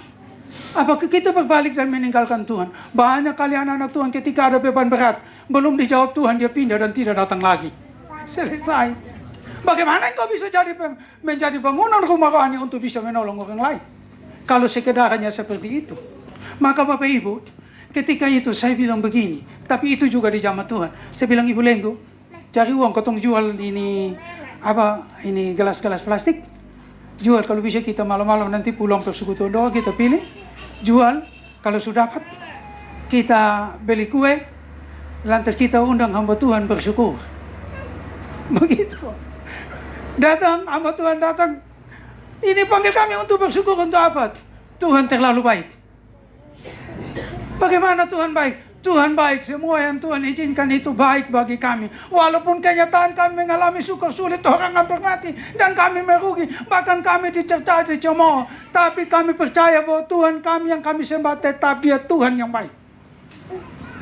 Apakah kita berbalik dan meninggalkan Tuhan? Banyak kali anak-anak Tuhan ketika ada beban berat, belum dijawab Tuhan, dia pindah dan tidak datang lagi. Selesai. Bagaimana engkau bisa menjadi bangunan rumah rohani untuk bisa menolong orang lain? Kalau sekedarnya seperti itu. Maka Bapak Ibu, ketika itu saya bilang begini, tapi itu juga di jamaah Tuhan. Saya bilang, Ibu Lenggo, cari uang, kotong jual ini gelas-gelas plastik. Jual, kalau bisa kita malam-malam nanti pulang persekutuan doa, kita pilih. Jual, kalau sudah dapat, kita beli kue, lantas kita undang hamba Tuhan bersyukur. Begitu. Datang, hamba Tuhan datang. Ini panggil kami untuk bersyukur untuk apa? Tuhan terlalu baik. Bagaimana Tuhan baik? Tuhan baik, semua yang Tuhan izinkan itu baik bagi kami. Walaupun kenyataan kami mengalami suka sulit, orang hampir mati, dan kami merugi, bahkan kami dicerca, dicemooh. Tapi kami percaya bahwa Tuhan kami yang kami sembah tetap dia Tuhan yang baik.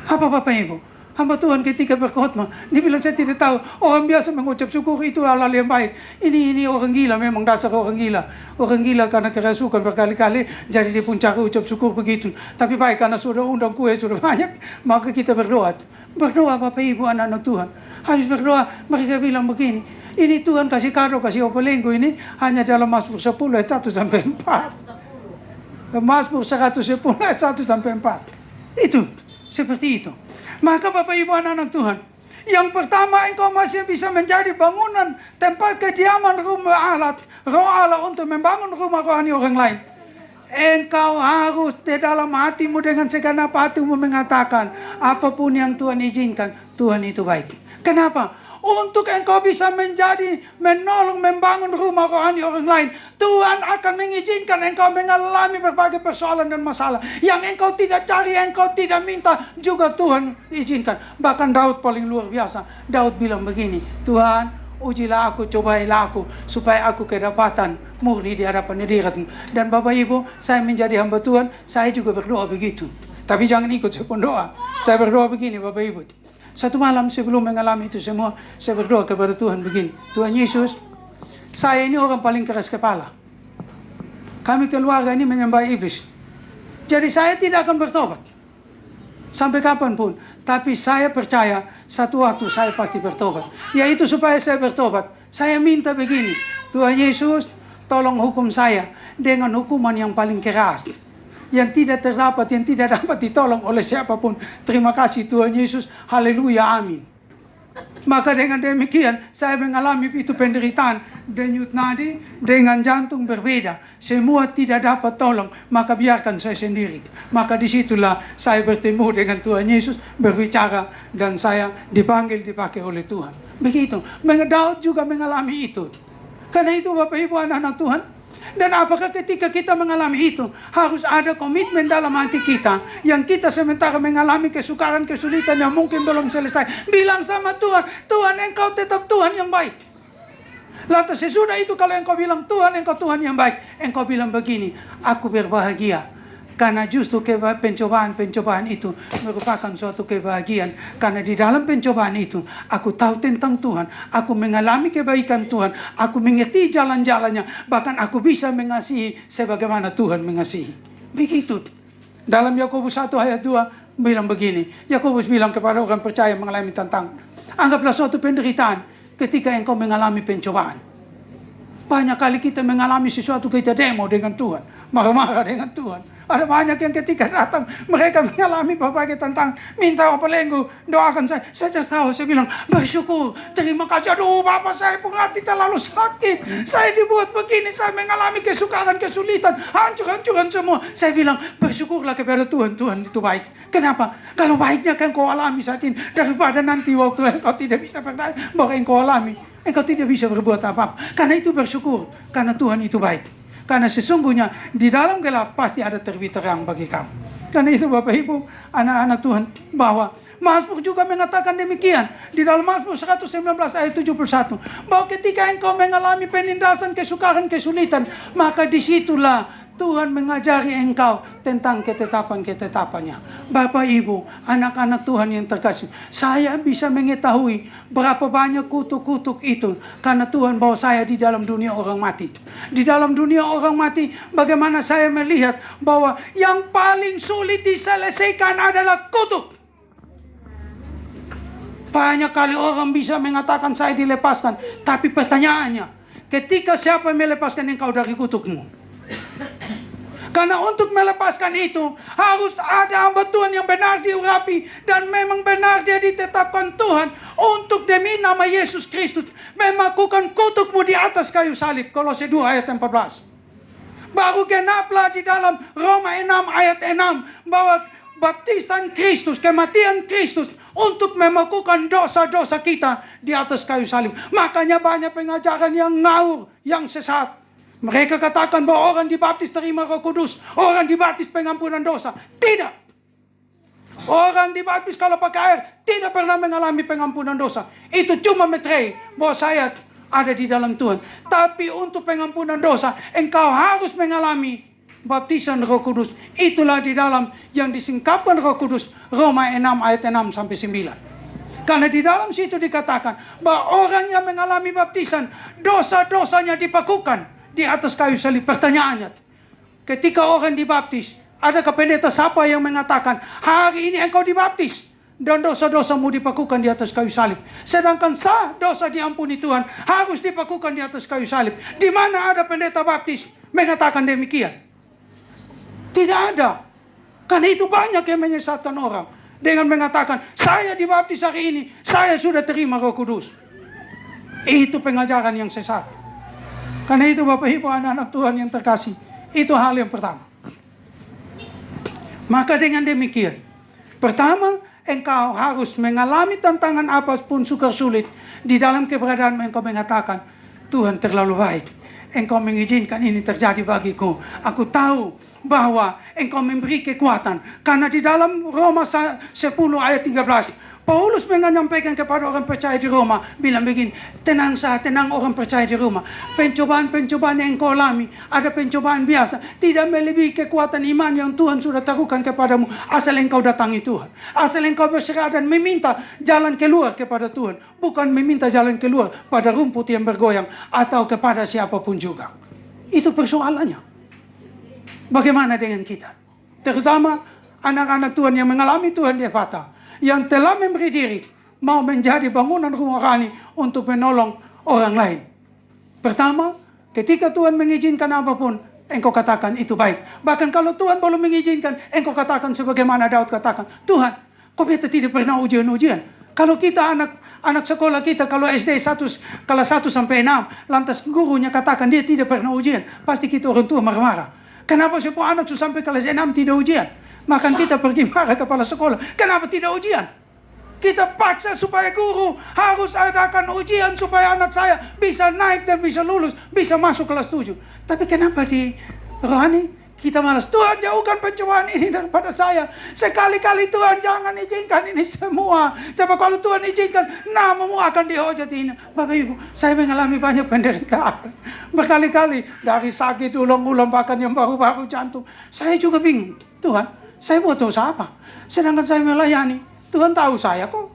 Apa Bapak Ibu? Hamba Tuhan ketika berkhotbah, dia bilang saya tidak tahu. Orang biasa mengucap syukur itu hal-hal yang baik. Ini orang gila, memang dasar orang gila. Orang gila karena kerasukan berkali-kali, jadi dia pun cara ucap syukur begitu. Tapi baik karena sudah undang kue sudah banyak, maka kita berdoa. Berdoa Bapak Ibu anak-anak Tuhan. Habis berdoa, mereka bilang begini. Ini Tuhan kasih kado, kasih opelenggo ini hanya dalam Mazmur 10 ayat 1 sampai 4. Mazmur 110 ayat 1 sampai 4. Itu, seperti itu. Maka Bapak Ibu anak-anak Tuhan, yang pertama engkau masih bisa menjadi bangunan tempat kediaman rumah Allah, roh Allah untuk membangun rumah rohani orang lain. Engkau harus di dalam hatimu dengan segenap hatimu mengatakan apapun yang Tuhan izinkan, Tuhan itu baik. Kenapa? Untuk engkau bisa menolong, membangun rumah rohani orang lain. Tuhan akan mengizinkan engkau mengalami berbagai persoalan dan masalah. Yang engkau tidak cari, engkau tidak minta, juga Tuhan izinkan. Bahkan Daud paling luar biasa. Daud bilang begini, Tuhan, ujilah aku, cobailah aku, supaya aku kedapatan murni di hadapan hadirat-Mu. Dan Bapak Ibu, saya menjadi hamba Tuhan, saya juga berdoa begitu. Tapi jangan ikut saya pun doa. Saya berdoa begini Bapak Ibu. Satu malam sebelum mengalami itu semua, saya berdoa kepada Tuhan begini. Tuhan Yesus, saya ini orang paling keras kepala. Kami keluarga ini menyembah iblis. Jadi saya tidak akan bertobat. Sampai kapanpun. Tapi saya percaya, satu waktu saya pasti bertobat. Yaitu supaya saya bertobat. Saya minta begini. Tuhan Yesus, tolong hukum saya dengan hukuman yang paling keras. Yang tidak terdapat, yang tidak dapat ditolong oleh siapapun. Terima kasih Tuhan Yesus. Haleluya, amin. Maka dengan demikian, saya mengalami itu penderitaan. Denyut nadi dengan jantung berbeda. Semua tidak dapat tolong, maka biarkan saya sendiri. Maka disitulah saya bertemu dengan Tuhan Yesus, berbicara, dan saya dipanggil, dipakai oleh Tuhan. Begitu. Daud juga mengalami itu. Karena itu Bapak Ibu anak-anak Tuhan, dan apakah ketika kita mengalami itu, harus ada komitmen dalam hati kita, yang kita sementara mengalami kesukaran, kesulitan yang mungkin belum selesai, bilang sama Tuhan, Tuhan engkau tetap Tuhan yang baik. Lantas sesudah itu kalau engkau bilang Tuhan engkau Tuhan yang baik, engkau bilang begini, aku berbahagia. Karena justru pencobaan-pencobaan itu merupakan suatu kebahagiaan. Karena di dalam pencobaan itu, aku tahu tentang Tuhan. Aku mengalami kebaikan Tuhan. Aku mengerti jalan-jalannya. Bahkan aku bisa mengasihi sebagaimana Tuhan mengasihi. Begitu. Dalam Yakobus 1 ayat 2 bilang begini. Yakobus bilang kepada orang percaya mengalami tantangan. Anggaplah suatu penderitaan ketika engkau mengalami pencobaan. Banyak kali kita mengalami sesuatu, kita demo dengan Tuhan. Marah-marah dengan Tuhan. Ada banyak yang ketika datang, mereka mengalami berbagai tantangan. Minta opelenggo, doakan saya. Saya tertawa, saya bilang, bersyukur, terima kasih. Aduh Bapak, saya pun hati terlalu sakit. Saya dibuat begini, saya mengalami kesukaran, kesulitan, hancur-hancuran semua. Saya bilang, bersyukurlah kepada Tuhan, Tuhan itu baik. Kenapa? Kalau baiknya kan kau alami saat ini, daripada nanti waktu engkau tidak bisa berdaya, bahwa engkau alami, engkau tidak bisa berbuat apa-apa. Karena itu bersyukur, karena Tuhan itu baik. Karena sesungguhnya di dalam gelap pasti ada terbit terang bagi kamu. Karena itu Bapak Ibu, anak-anak Tuhan, bahwa Mazmur juga mengatakan demikian. Di dalam Mazmur 119 ayat 71. Bahwa ketika engkau mengalami penindasan, kesukaran, kesulitan, maka disitulah Tuhan mengajari engkau tentang ketetapan-ketetapannya. Bapak Ibu, anak-anak Tuhan yang terkasih, saya bisa mengetahui berapa banyak kutuk-kutuk itu karena Tuhan bawa saya di dalam dunia orang mati. Di dalam dunia orang mati, bagaimana saya melihat bahwa yang paling sulit diselesaikan adalah kutuk. Banyak kali orang bisa mengatakan saya dilepaskan, tapi pertanyaannya, ketika siapa yang melepaskan engkau dari kutukmu? Karena untuk melepaskan itu harus ada hamba Tuhan yang benar diurapi, dan memang benar dia ditetapkan Tuhan untuk demi nama Yesus Kristus memakukan kutukmu di atas kayu salib. Kolose 2 ayat 14. Baru genaplah di dalam Roma 6 ayat 6 bahwa baptisan Kristus, kematian Kristus untuk memakukan dosa-dosa kita di atas kayu salib. Makanya banyak pengajaran yang ngawur, yang sesat. Mereka katakan bahwa orang dibaptis terima Roh Kudus, orang dibaptis pengampunan dosa. Tidak. Orang dibaptis kalau pakai air tidak pernah mengalami pengampunan dosa. Itu cuma metre bahwa saya ada di dalam Tuhan. Tapi untuk pengampunan dosa, engkau harus mengalami baptisan Roh Kudus. Itulah di dalam yang disingkapkan Roh Kudus, Roma 6 ayat 6 sampai 9. Karena di dalam situ dikatakan bahwa orang yang mengalami baptisan, dosa-dosanya dipakukan di atas kayu salib. Pertanyaannya, ketika orang dibaptis, adakah pendeta siapa yang mengatakan, hari ini engkau dibaptis dan dosa-dosamu dipakukan di atas kayu salib? Sedangkan sah dosa diampuni Tuhan harus dipakukan di atas kayu salib. Di mana ada pendeta baptis mengatakan demikian? Tidak ada. Karena itu banyak yang menyesatkan orang dengan mengatakan, saya dibaptis hari ini, saya sudah terima Roh Kudus. Itu pengajaran yang sesat. Karena itu Bapak Ibu anak-anak Tuhan yang terkasih, itu hal yang pertama. Maka dengan demikian, pertama, engkau harus mengalami tantangan apapun sukar sulit. Di dalam keberadaan engkau mengatakan, Tuhan terlalu baik, engkau mengizinkan ini terjadi bagiku. Aku tahu bahwa engkau memberi kekuatan. Karena di dalam Roma 10 ayat 13, Paulus menyampaikan kepada orang percaya di Roma, bilang begini, tenang orang percaya di Roma. Pencobaan-pencobaan yang engkau alami, ada pencobaan biasa, tidak melebihi kekuatan iman yang Tuhan sudah taruhkan kepadamu. Asal engkau datangi Tuhan, asal engkau berserah dan meminta jalan keluar kepada Tuhan, bukan meminta jalan keluar pada rumput yang bergoyang atau kepada siapapun juga. Itu persoalannya. Bagaimana dengan kita? Terutama anak-anak Tuhan yang mengalami Tuhan dia patah, yang telah memberi diri, mau menjadi bangunan rumah rohani untuk menolong orang lain. Pertama, ketika Tuhan mengizinkan apapun, engkau katakan itu baik. Bahkan kalau Tuhan belum mengizinkan, engkau katakan sebagaimana Daud katakan, Tuhan, kok kita tidak pernah ujian-ujian? Kalau kita anak sekolah kita, kalau SD kelas 1 sampai 6, lantas gurunya katakan dia tidak pernah ujian, pasti kita orang tua marah-marah. Kenapa sebuah anak sampai kelas 6 tidak ujian? Maka kita pergi marah kepala sekolah. Kenapa tidak ujian? Kita paksa supaya guru harus adakan ujian supaya anak saya bisa naik dan bisa lulus, bisa masuk kelas 7. Tapi kenapa di rohani kita malas? Tuhan, jauhkan pencobaan ini daripada saya. Sekali-kali Tuhan jangan izinkan ini semua. Sebab kalau Tuhan izinkan, namamu akan dihujat ini. Bapak Ibu, saya mengalami banyak penderitaan. Berkali-kali dari sakit ulang-ulang, bahkan yang baru-baru jantung. Saya juga bingung. Tuhan, saya buat dosa apa? Sedangkan saya melayani, Tuhan tahu saya kok.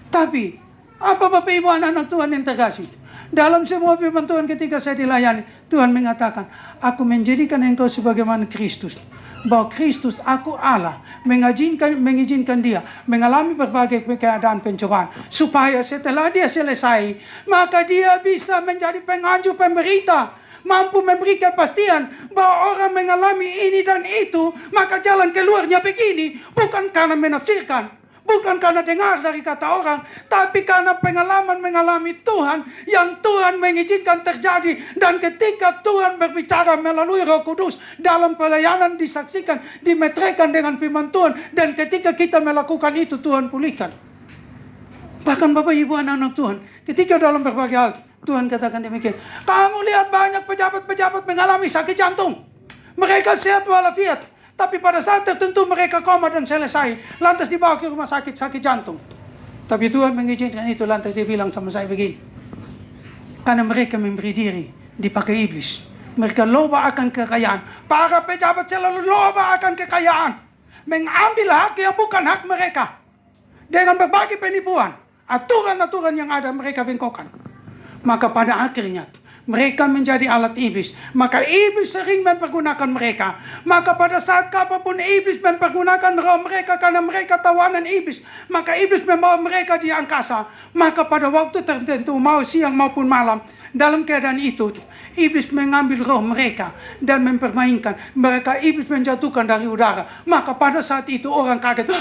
Tapi, apa Bapak Ibu anak-anak Tuhan yang terkasih? Dalam semua firman Tuhan ketika saya dilayani, Tuhan mengatakan, aku menjadikan engkau sebagaimana Kristus. Bahwa Kristus, aku Allah, mengizinkan dia mengalami berbagai keadaan pencobaan. Supaya setelah dia selesai, maka dia bisa menjadi penganjur pemberita. Mampu memberikan kepastian bahwa orang mengalami ini dan itu, maka jalan keluarnya begini. Bukan karena menafsirkan, bukan karena dengar dari kata orang, tapi karena pengalaman mengalami Tuhan yang Tuhan mengizinkan terjadi. Dan ketika Tuhan berbicara melalui Roh Kudus dalam pelayanan disaksikan, dimetrekan dengan firman Tuhan, dan ketika kita melakukan itu, Tuhan pulihkan. Bahkan Bapak Ibu anak-anak Tuhan, ketika dalam berbagai hal Tuhan katakan demikian, kamu lihat banyak pejabat-pejabat mengalami sakit jantung, mereka sehat walafiat, tapi pada saat tertentu mereka koma dan selesai, lantas dibawa ke rumah sakit jantung. Tapi Tuhan mengizinkan itu, lantas dia bilang sama saya begini, karena mereka memberi diri dipakai iblis, mereka loba akan kekayaan. Para pejabat selalu loba akan kekayaan, mengambil hak yang bukan hak mereka dengan berbagai penipuan, aturan-aturan yang ada mereka bengkokkan. Maka pada akhirnya mereka menjadi alat iblis. Maka iblis sering mempergunakan mereka. Maka pada saat apapun iblis mempergunakan roh mereka, karena mereka tawanan iblis, maka iblis membawa mereka di angkasa. Maka pada waktu tertentu, mau siang maupun malam, dalam keadaan itu iblis mengambil roh mereka dan mempermainkan mereka. Iblis menjatuhkan dari udara. Maka pada saat itu orang kaget.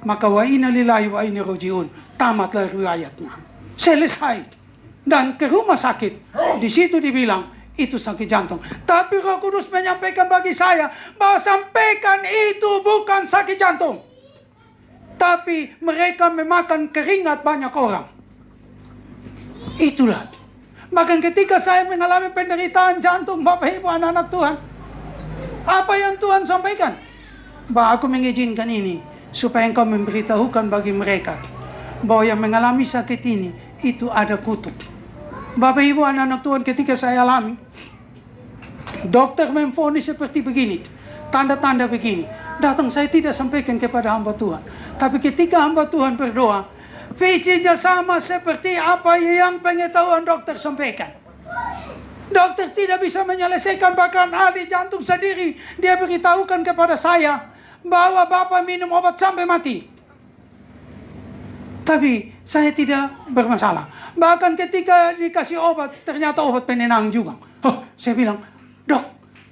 Maka wa inna lillahi wa inna rojiun. Tamatlah riwayatnya. Selesai. Dan ke rumah sakit, di situ dibilang itu sakit jantung. Tapi Roh Kudus menyampaikan bagi saya bahwa sampaikan itu bukan sakit jantung, tapi mereka memakan keringat banyak orang. Itulah. Bahkan ketika saya mengalami penderitaan jantung, Bapak Ibu anak-anak Tuhan, apa yang Tuhan sampaikan? Bahwa aku mengizinkan ini supaya engkau memberitahukan bagi mereka bahwa yang mengalami sakit ini itu ada kutuk. Bapak Ibu anak-anak Tuhan, ketika saya alami, Dokter memvonis seperti begini, tanda-tanda begini. Datang, saya tidak sampaikan kepada hamba Tuhan. Tapi ketika hamba Tuhan berdoa, visinya sama seperti apa yang pengetahuan dokter sampaikan. Dokter tidak bisa menyelesaikan, bahkan ahli jantung sendiri dia beritahukan kepada saya bahwa Bapak minum obat sampai mati. Tapi saya tidak bermasalah. Bahkan ketika dikasih obat, ternyata obat penenang juga. Oh, saya bilang, Dok,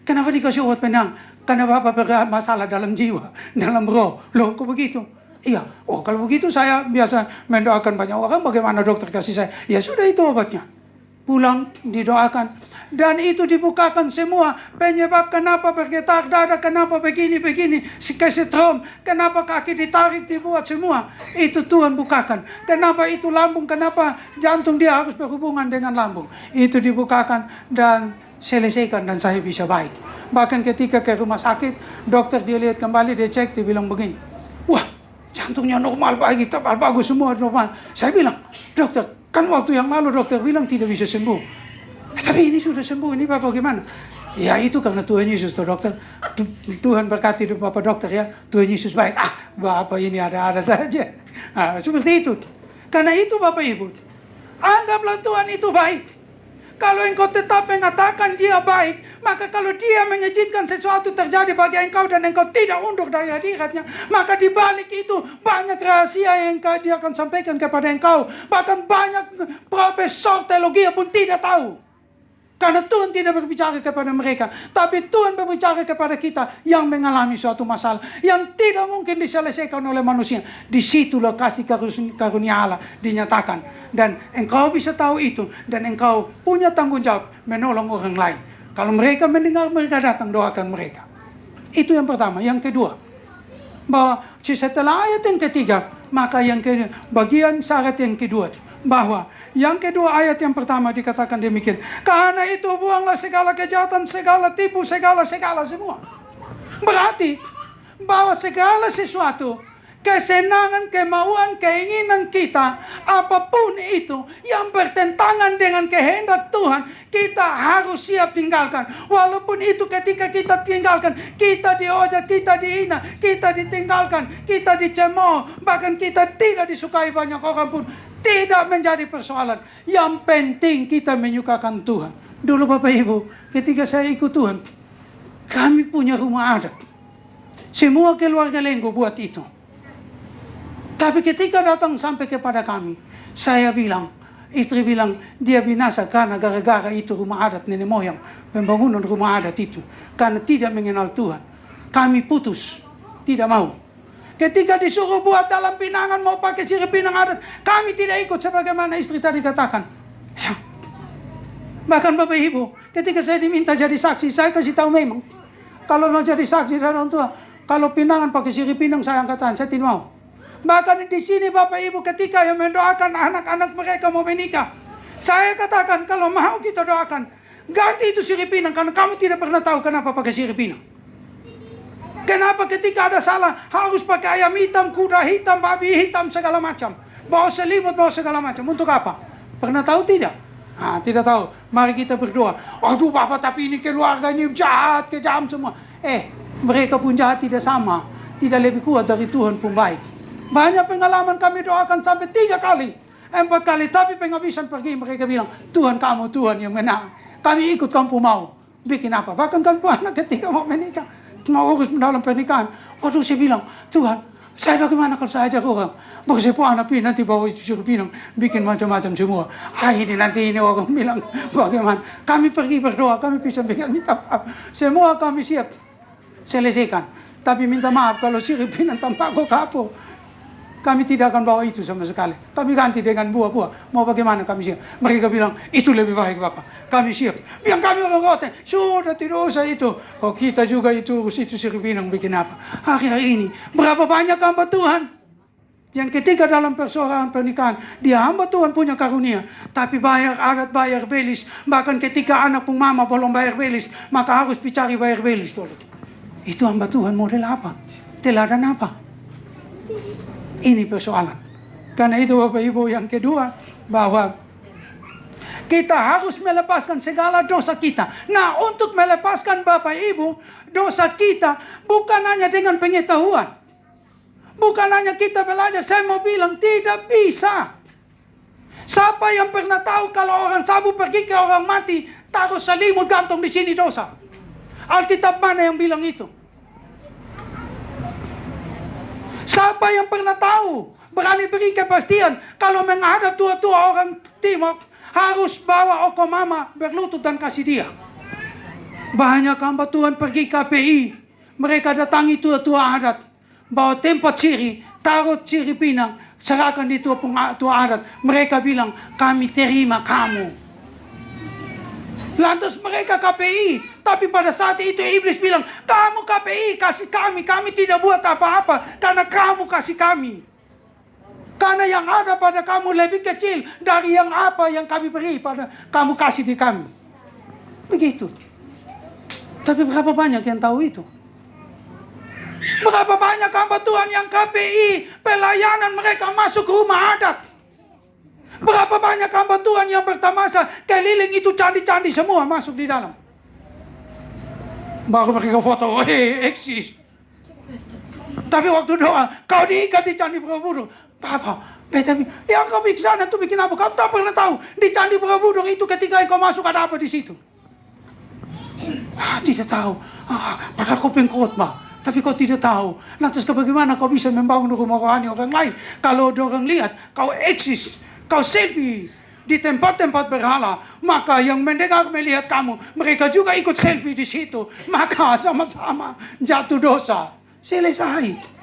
kenapa dikasih obat penenang? Karena Bapak bermasalah dalam jiwa, dalam roh. Loh, kok begitu? Iya. Oh, kalau begitu saya biasa mendoakan banyak orang. Bagaimana dokter kasih saya? Ya sudah, itu obatnya. Pulang, didoakan. Dan itu dibukakan semua. Penyebab kenapa bergetar dada, kenapa begini, kesetrum, kenapa kaki ditarik, dibuat semua. Itu Tuhan bukakan. Kenapa itu lambung, kenapa jantung dia harus berhubungan dengan lambung. Itu dibukakan dan selesaikan dan saya bisa baik. Bahkan ketika ke rumah sakit, dokter dia lihat kembali, dia cek, dia bilang begini, wah, jantungnya normal, bagus semua normal. Saya bilang, dokter, kan waktu yang lalu dokter bilang tidak bisa sembuh. Tapi ini sudah sembuh, ini Bapak gimana? Ya itu karena Tuhan Yesus, tuh dokter. Tuhan berkati Bapak dokter ya, Tuhan Yesus baik. Bapak ini ada-ada saja. Seperti itu. Karena itu Bapak Ibu, anggaplah Tuhan itu baik. Kalau engkau tetap mengatakan dia baik, maka kalau dia mengizinkan sesuatu terjadi bagi engkau dan engkau tidak undur dari hadiratnya, maka di balik itu banyak rahasia yang dia akan sampaikan kepada engkau. Bahkan banyak profesor teologi pun tidak tahu. Karena Tuhan tidak berbicara kepada mereka, tapi Tuhan berbicara kepada kita yang mengalami suatu masalah yang tidak mungkin diselesaikan oleh manusia. Disitulah kasih karunia Allah dinyatakan. Dan engkau bisa tahu itu, dan engkau punya tanggung jawab menolong orang lain. Kalau mereka mendengar, mereka datang, doakan mereka. Itu yang pertama. Yang kedua, bahwa setelah ayat yang ketiga, maka yang kedua, bagian syarat yang kedua, bahwa yang kedua ayat yang pertama dikatakan demikian. Karena itu buanglah segala kejahatan, segala tipu, segala semua. Berarti bahwa segala sesuatu, kesenangan, kemauan, keinginan kita, apapun itu yang bertentangan dengan kehendak Tuhan, kita harus siap tinggalkan. Walaupun itu ketika kita tinggalkan, kita diojek, kita dihina, kita ditinggalkan, kita dicemooh, bahkan kita tidak disukai banyak orang pun, tidak menjadi persoalan. Yang penting kita menyukakan Tuhan. Dulu Bapak Ibu, ketika saya ikut Tuhan, kami punya rumah adat. Semua keluarga Lenggo buat itu. Tapi ketika datang sampai kepada kami, saya bilang, istri bilang, dia binasa karena gara-gara itu rumah adat nenek moyang, pembangunan rumah adat itu. Karena tidak mengenal Tuhan. Kami putus, tidak mau. Ketika disuruh buat dalam pinangan, mau pakai sirip pinang adat, kami tidak ikut sebagaimana istri tadi katakan. Ya. Bahkan Bapak Ibu, ketika saya diminta jadi saksi, saya kasih tahu memang. Kalau mau jadi saksi dari orang tua, kalau pinangan pakai sirip pinang, saya angkat tangan, saya tidak mau. Bahkan di sini Bapak Ibu, ketika yang mendoakan anak-anak mereka mau menikah, saya katakan kalau mau kita doakan, ganti itu sirip pinang, karena kamu tidak pernah tahu kenapa pakai sirip pinang. Kenapa ketika ada salah harus pakai ayam hitam, kuda hitam, babi hitam, segala macam, bawa selimut, bawa segala macam, untuk apa? Pernah tahu tidak? Tidak tahu. Mari kita berdoa. Aduh Bapak, tapi ini keluarga ini jahat, kejam semua. Mereka pun jahat tidak sama, tidak lebih kuat dari Tuhan pun baik. Banyak pengalaman kami doakan sampai 3 kali, 4 kali, tapi penghabisan pergi mereka bilang, Tuhan kamu, Tuhan yang menang. Kami ikut kamu mau. Bikin apa? Bahkan kami pun anak ketika mau menikah, mau urus dalam pernikahan. Waduh, saya bilang, Tuhan, saya bagaimana kalau saya ajak orang? Bahwa saya pun anak nanti bawa suruh pinang, bikin macam-macam semua. Ini nanti ini orang bilang, bagaimana? Kami pergi berdoa, kami bisa minta maaf. Semua kami siap selesaikan. Tapi minta maaf kalau sirip pinang tanpa kapur. Kami tidak akan bawa itu sama sekali. Kami ganti dengan buah-buah. Mau bagaimana kami siap. Mereka bilang, itu lebih baik Bapak. Kami siap. Biar kami orang kota. Sudah tidak usah itu. Oh kita juga itu sirip pinang bikin apa. Hari-hari ini, berapa banyak hamba Tuhan yang ketika dalam persoalan pernikahan, dia hamba Tuhan punya karunia. Tapi bayar adat, bayar belis. Bahkan ketika anak pun mama belum bayar belis, maka harus dicari bayar belis dulu. Itu hamba Tuhan model apa? Teladan apa? Ini persoalan. Karena itu Bapak Ibu, yang kedua, bahwa Kita harus melepaskan segala dosa kita. Nah, untuk melepaskan Bapak Ibu, dosa kita bukan hanya dengan pengetahuan. Bukan hanya kita belajar. Saya mau bilang, tidak bisa. Siapa yang pernah tahu kalau orang sabu pergi ke orang mati, taruh selimut gantung di sini dosa? Alkitab mana yang bilang itu? Siapa yang pernah tahu, berani beri kepastian, kalau menghadap tua-tua orang timur, harus bawa okomama, berlutut dan kasih dia. Banyak hamba Tuhan pergi KPI, mereka datangi tua-tua adat, bawa tempat ciri, taruh ciri pinang, serahkan di tua adat. Mereka bilang, kami terima kamu. Lantas mereka KPI, tapi pada saat itu iblis bilang, kamu KPI, kasih kami tidak buat apa-apa, karena kamu kasih kami. Karena yang ada pada kamu lebih kecil dari yang apa yang kami beri pada kamu kasih di kami. Begitu. Tapi berapa banyak yang tahu itu? Berapa banyak hamba Tuhan yang KPI, pelayanan mereka masuk rumah adat. Berapa banyak hamba Tuhan yang bertamasa keliling itu candi-candi semua masuk di dalam. Baru mereka foto, eksis. Tapi waktu doa, kau diikat di candi Borobudur. Papa, yang kau bikin sana itu bikin apa? Kau tak pernah tahu di candi Borobudur itu ketika kau masuk ada apa di situ? Tidak tahu. Padahal kau pengkhotbah, tapi kau tidak tahu. Lantas bagaimana kau bisa membangun rumah rohani orang lain? Kalau orang lihat kau eksis, kau selfie di tempat-tempat berhala, maka yang mendengar melihat kamu, mereka juga ikut selfie di situ. Maka sama-sama jatuh dosa. Selesai.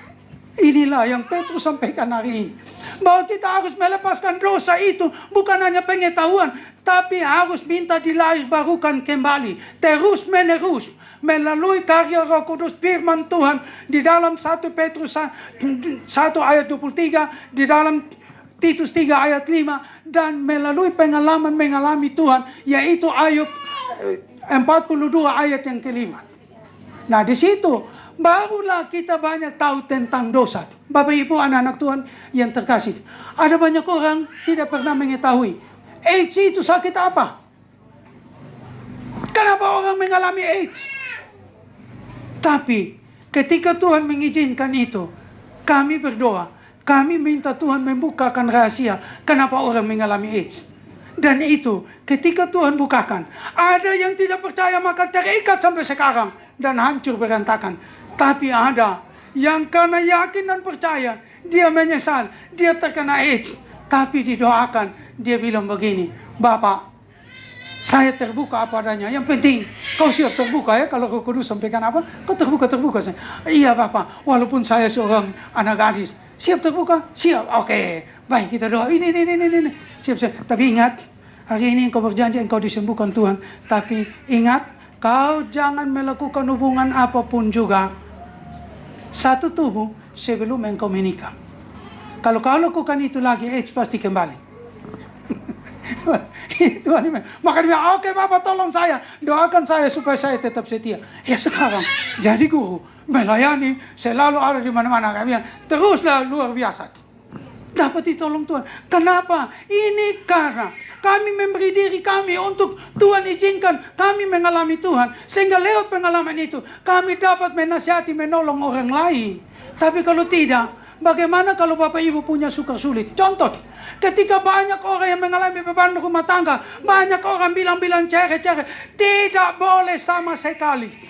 Inilah yang Petrus sampaikan hari ini. Bahwa kita harus melepaskan dosa itu bukan hanya pengetahuan, tapi harus minta dilahirbarukan kembali. Terus menerus. Melalui karya Roh Kudus, firman Tuhan di dalam 1 Petrus 1 ayat 23, di dalam Titus 3 ayat 5, dan melalui pengalaman mengalami Tuhan, yaitu Ayub 42 ayat yang kelima. Nah, di situ barulah kita banyak tahu tentang dosa. Bapak Ibu anak-anak Tuhan yang terkasih, ada banyak orang tidak pernah mengetahui AIDS itu sakit apa. Kenapa orang mengalami AIDS? Tapi ketika Tuhan mengizinkan itu, kami berdoa, kami minta Tuhan membukakan rahasia kenapa orang mengalami AIDS. Dan itu ketika Tuhan bukakan, ada yang tidak percaya maka terikat sampai sekarang dan hancur berantakan. Tapi ada yang karena yakin dan percaya, dia menyesal, dia terkena AIDS. Tapi didoakan, dia bilang begini, Bapak, saya terbuka apa adanya. Yang penting kau siap terbuka ya. Kalau Roh Kudus sampaikan apa, kau terbuka. Iya Bapak, walaupun saya seorang anak gadis, siap terbuka? Siap, oke. Baik, kita doa, ini. Siap. Tapi ingat, hari ini engkau berjanji engkau disembuhkan Tuhan. Tapi ingat, kau jangan melakukan hubungan apapun juga satu tubuh sebelum engkau menikah. Kalau kau lakukan itu lagi, AIDS pasti kembali. Maka dia bilang, oke Bapak tolong saya, doakan saya supaya saya tetap setia. Ya sekarang jadi guru, melayani, selalu ada di mana-mana. Kami bilang, teruslah luar biasa. Dapat ditolong Tuhan. Kenapa? Ini karena kami memberi diri kami untuk Tuhan izinkan kami mengalami Tuhan. Sehingga lewat pengalaman itu kami dapat menasihati, menolong orang lain. Tapi kalau tidak, bagaimana kalau Bapak Ibu punya suka sulit? Contoh, ketika banyak orang yang mengalami beban rumah tangga, banyak orang bilang cere-cere. Tidak boleh sama sekali.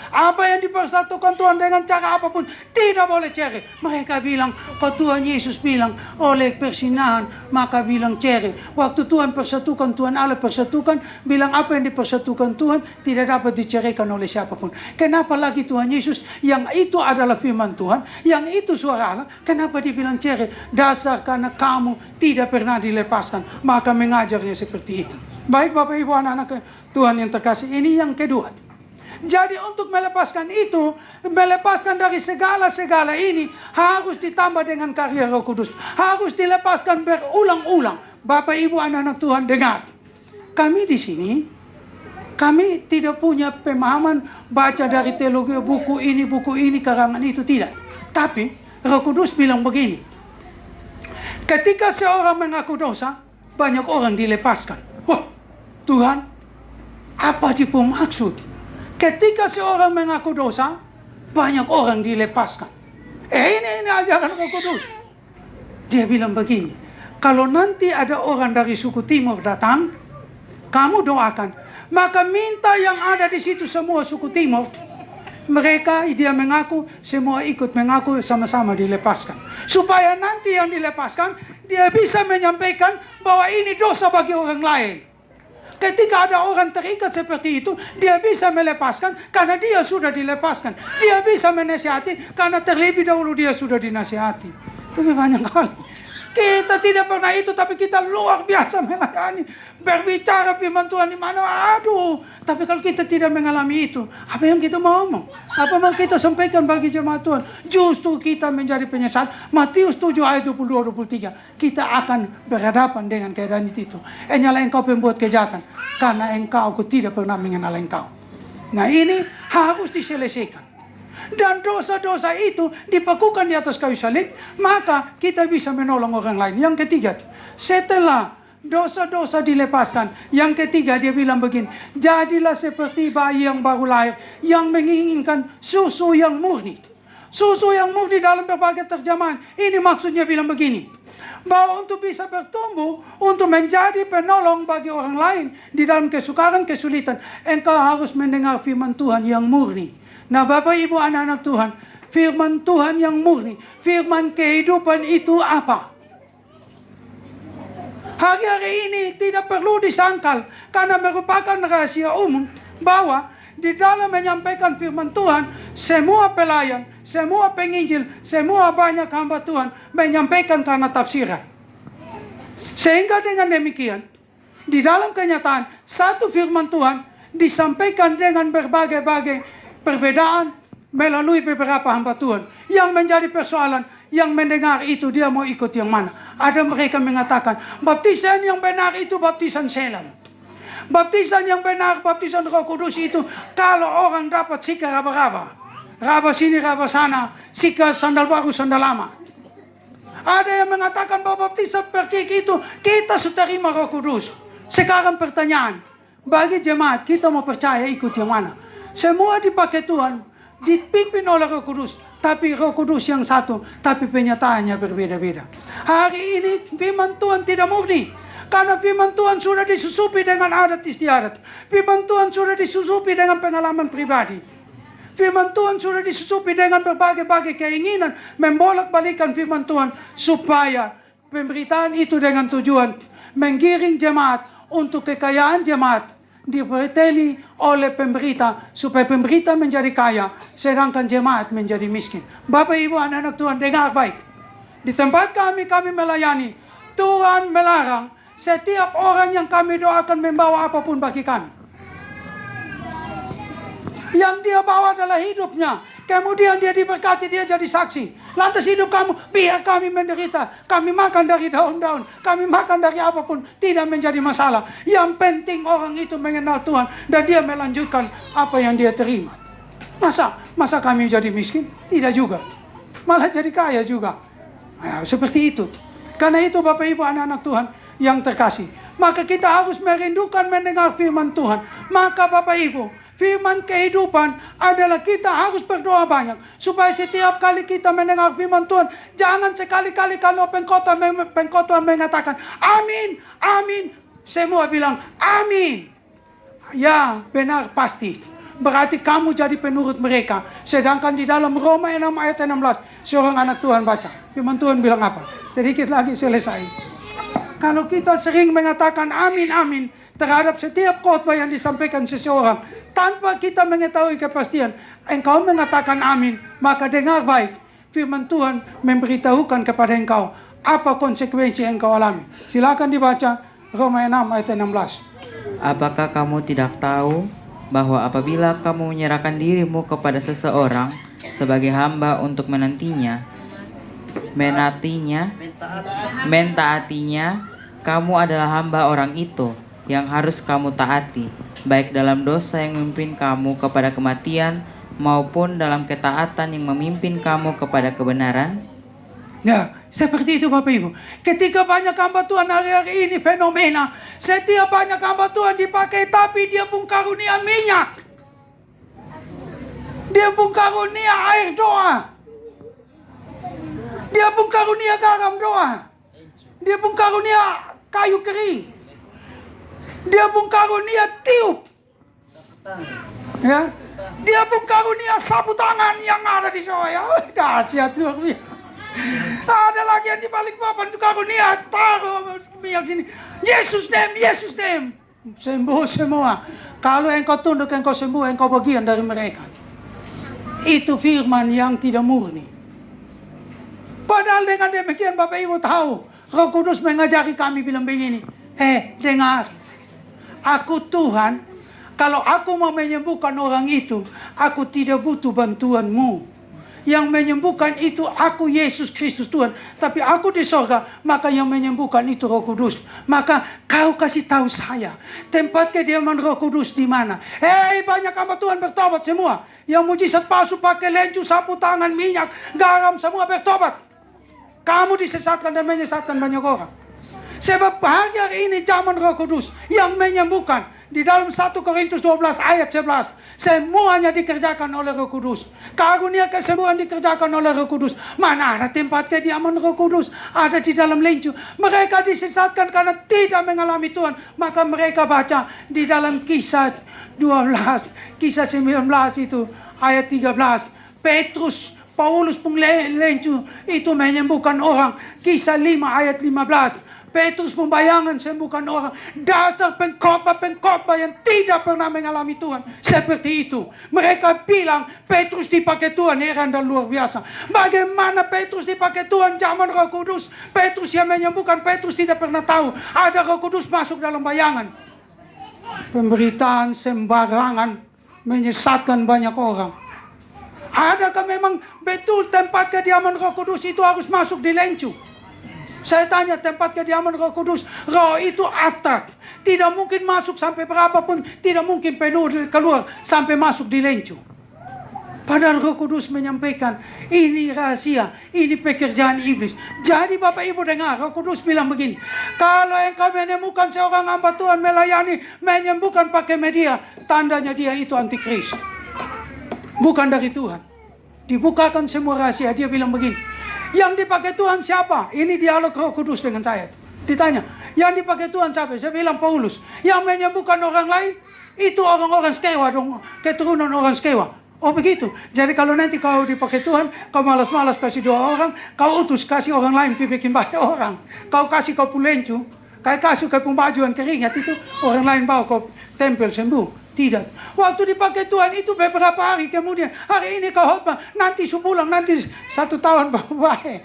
Apa yang dipersatukan Tuhan dengan cara apapun, tidak boleh cere. Mereka bilang, kalau Tuhan Yesus bilang, oleh persinahan, maka bilang cere. Waktu Tuhan persatukan, Tuhan Allah persatukan, bilang apa yang dipersatukan Tuhan, tidak dapat diceraikan oleh siapapun. Kenapa lagi Tuhan Yesus, yang itu adalah firman Tuhan, yang itu suara Allah, kenapa dibilang cere? Dasar karena kamu tidak pernah dilepaskan, maka mengajarnya seperti itu. Baik Bapak Ibu anak-anak Tuhan yang terkasih, ini yang kedua. Jadi untuk melepaskan itu, melepaskan dari segala-segala ini, harus ditambah dengan karya Roh Kudus. Harus dilepaskan berulang-ulang. Bapak Ibu anak-anak Tuhan dengar. Kami di sini, kami tidak punya pemahaman baca dari teologi buku ini, karangan itu, tidak. Tapi Roh Kudus bilang begini. Ketika seorang mengaku dosa, banyak orang dilepaskan. Wah, Tuhan, apa tipu maksud? Ketika seorang mengaku dosa, banyak orang dilepaskan. Ini ajaran Roh Kudus. Dia bilang begini, kalau nanti ada orang dari suku Timur datang, kamu doakan, maka minta yang ada di situ semua suku Timur, mereka dia mengaku, semua ikut mengaku, sama-sama dilepaskan. Supaya nanti yang dilepaskan, dia bisa menyampaikan bahwa ini dosa bagi orang lain. Ketika ada orang terikat seperti itu, dia bisa melepaskan karena dia sudah dilepaskan. Dia bisa menasihati karena terlebih dahulu dia sudah dinasihati. Tapi banyak kali kita tidak pernah itu, tapi kita luar biasa melayani, berbicara firman Tuhan di mana, aduh. Tapi kalau kita tidak mengalami itu, apa yang kita mau ngomong? Apa yang kita sampaikan bagi jemaat Tuhan? Justru kita menjadi penyesal. Matius 7 ayat 22-23. Kita akan berhadapan dengan keadaan itu. Hanyalah engkau pembuat kejahatan, karena engkau, aku tidak pernah mengenal engkau. Nah, ini harus diselesaikan. Dan dosa-dosa itu dipakukan di atas kayu salib, maka kita bisa menolong orang lain. Yang ketiga, setelah dosa-dosa dilepaskan, yang ketiga dia bilang begini, jadilah seperti bayi yang baru lahir, yang menginginkan susu yang murni. Susu yang murni dalam berbagai terjemahan, ini maksudnya bilang begini, bahwa untuk bisa bertumbuh, untuk menjadi penolong bagi orang lain di dalam kesukaran, kesulitan, engkau harus mendengar firman Tuhan yang murni. Nah, Bapak Ibu anak-anak Tuhan, firman Tuhan yang murni, firman kehidupan itu apa? Hari-hari ini tidak perlu disangkal, karena merupakan rahasia umum bahwa di dalam menyampaikan firman Tuhan, semua pelayan, semua penginjil, semua banyak hamba Tuhan menyampaikan karena tafsiran. Sehingga dengan demikian, di dalam kenyataan, satu firman Tuhan disampaikan dengan berbagai-bagai perbedaan melalui beberapa hamba Tuhan. Yang menjadi persoalan, yang mendengar itu dia mau ikut yang mana. Ada mereka mengatakan, baptisan yang benar itu baptisan selam. Baptisan yang benar, baptisan Roh Kudus itu kalau orang dapat sika raba-raba. Raba sini, raba sana, sika sandal baru, sandal lama. Ada yang mengatakan bahwa baptisan perkik itu kita sudah terima Roh Kudus. Sekarang pertanyaan, bagi jemaat kita mau percaya ikut yang mana? Semua dipakai Tuhan, dipimpin oleh Roh Kudus, tapi Roh Kudus yang satu, tapi penyataannya berbeda-beda. Hari ini firman Tuhan tidak murni, karena firman Tuhan sudah disusupi dengan adat istiadat. Firman Tuhan sudah disusupi dengan pengalaman pribadi. Firman Tuhan sudah disusupi dengan berbagai-bagai keinginan membolak-balikan firman Tuhan, supaya pemberitaan itu dengan tujuan menggiring jemaat untuk kekayaan jemaat dipreteli oleh pemberita, supaya pemberita menjadi kaya, sedangkan jemaat menjadi miskin. Bapak Ibu anak-anak Tuhan, dengar baik. Di tempat kami melayani, Tuhan melarang setiap orang yang kami doakan membawa apapun bagi kami. Yang dia bawa adalah hidupnya. Kemudian dia diberkati, dia jadi saksi. Lantas hidup kamu, biar kami menderita. Kami makan dari daun-daun, kami makan dari apapun, tidak menjadi masalah. Yang penting orang itu mengenal Tuhan dan dia melanjutkan apa yang dia terima. Masa kami jadi miskin? Tidak juga. Malah jadi kaya juga. Nah, seperti itu. Karena itu Bapak Ibu anak-anak Tuhan yang terkasih, maka kita harus merindukan mendengar firman Tuhan. Maka Bapak Ibu, firman kehidupan adalah kita harus berdoa banyak, supaya setiap kali kita mendengar firman Tuhan, jangan sekali-kali kalau pengkhotbah mengatakan amin, amin, semua bilang amin. Ya benar, pasti berarti kamu jadi penurut mereka. Sedangkan di dalam Roma 6 ayat 16, seorang anak Tuhan baca, firman Tuhan bilang apa? Sedikit lagi selesai. Kalau kita sering mengatakan amin, amin terhadap setiap khotbah yang disampaikan seseorang, tanpa kita mengetahui kepastian, engkau mengatakan amin, maka dengar baik, firman Tuhan memberitahukan kepada engkau apa konsekuensi yang engkau alami. Silakan dibaca Roma 6 ayat 16. Apakah kamu tidak tahu bahwa apabila kamu menyerahkan dirimu kepada seseorang sebagai hamba untuk mentaatinya, kamu adalah hamba orang itu yang harus kamu taati, baik dalam dosa yang memimpin kamu kepada kematian, maupun dalam ketaatan yang memimpin kamu kepada kebenaran? Ya, seperti itu Bapak Ibu. Ketika banyak hamba Tuhan hari-hari ini fenomena, Setiap banyak hamba Tuhan dipakai, tapi dia pun karunia minyak. Dia pun karunia air doa. Dia pun karunia garam doa. Dia pun karunia kayu kering. Dia pun karunia tiup. Ya. Dia pun karunia sapu tangan yang ada di saya. Dahsyat luar biasa. Ada lagi yang di balik papan itu karunia, taruh minyak sini. Yesus name, Yesus name. Sembuh semua. Kalau engkau tunduk, engkau sembuh, engkau bagian dari mereka. Itu firman yang tidak murni. Padahal dengan demikian Bapak Ibu tahu, Roh Kudus mengajari kami bilang begini. Dengar. Aku Tuhan, kalau aku mau menyembuhkan orang itu, aku tidak butuh bantuanmu. Yang menyembuhkan itu aku Yesus Kristus Tuhan. Tapi aku di sorga, maka yang menyembuhkan itu Roh Kudus. Maka kau kasih tahu saya, tempat kediaman Roh Kudus di mana? Banyak hamba Tuhan bertobat semua. Yang mujizat palsu pakai lencu, sapu tangan, minyak, garam, semua bertobat. Kamu disesatkan dan menyesatkan banyak orang. Sebab hari ini zaman Roh Kudus yang menyembuhkan. Di dalam 1 Korintus 12 ayat 11. Semuanya dikerjakan oleh Roh Kudus. Karunia kesembuhan dikerjakan oleh Roh Kudus. Mana ada tempat kediaman Roh Kudus? Ada di dalam lencu. Mereka disesatkan karena tidak mengalami Tuhan. Maka mereka baca di dalam kisah 12. Kisah 19 itu ayat 13. Paulus pun lencu itu menyembuhkan orang. Kisah 5 ayat 15. Petrus pembayangan sembuhkan orang. Dasar pengkhotbah yang tidak pernah mengalami Tuhan. Seperti itu. Mereka bilang Petrus dipakai Tuhan, heran dan luar biasa. Bagaimana Petrus dipakai Tuhan zaman Roh Kudus? Petrus yang menyembuhkan, Petrus tidak pernah tahu ada Roh Kudus masuk dalam bayangan. Pemberitaan sembarangan menyesatkan banyak orang. Adakah memang betul tempat kediaman Roh Kudus itu harus masuk di lencu? Saya tanya, tempat kediaman Roh Kudus, roh itu atap. Tidak mungkin masuk sampai berapapun, tidak mungkin penuh keluar sampai masuk di lencu. Padahal Roh Kudus menyampaikan, ini rahasia, ini pekerjaan iblis. Jadi Bapak Ibu dengar, Roh Kudus bilang begini, kalau engkau menemukan seorang hamba Tuhan melayani, menyembuhkan pakai media, tandanya dia itu antikris. Bukan dari Tuhan. Dibukakan semua rahasia, dia bilang begini, yang dipakai Tuhan siapa? Ini dialog Roh Kudus dengan saya. Ditanya, yang dipakai Tuhan siapa? Saya bilang Paulus. Yang menyembuhkan orang lain, itu orang-orang Skewa dong, keturunan orang Skewa. Oh begitu. Jadi kalau nanti kau dipakai Tuhan, kau malas-malas kasih 2 orang, kau utus kasih orang lain, bikin banyak orang. Kau kasih kau pulencu, kau kasih kau pembajuan keringat itu, orang lain bawa kau tempel sembuh. Tidak. Waktu dipakai Tuhan itu beberapa hari kemudian. Hari ini kau khotbah, nanti sebulan, nanti 1 tahun baru baik.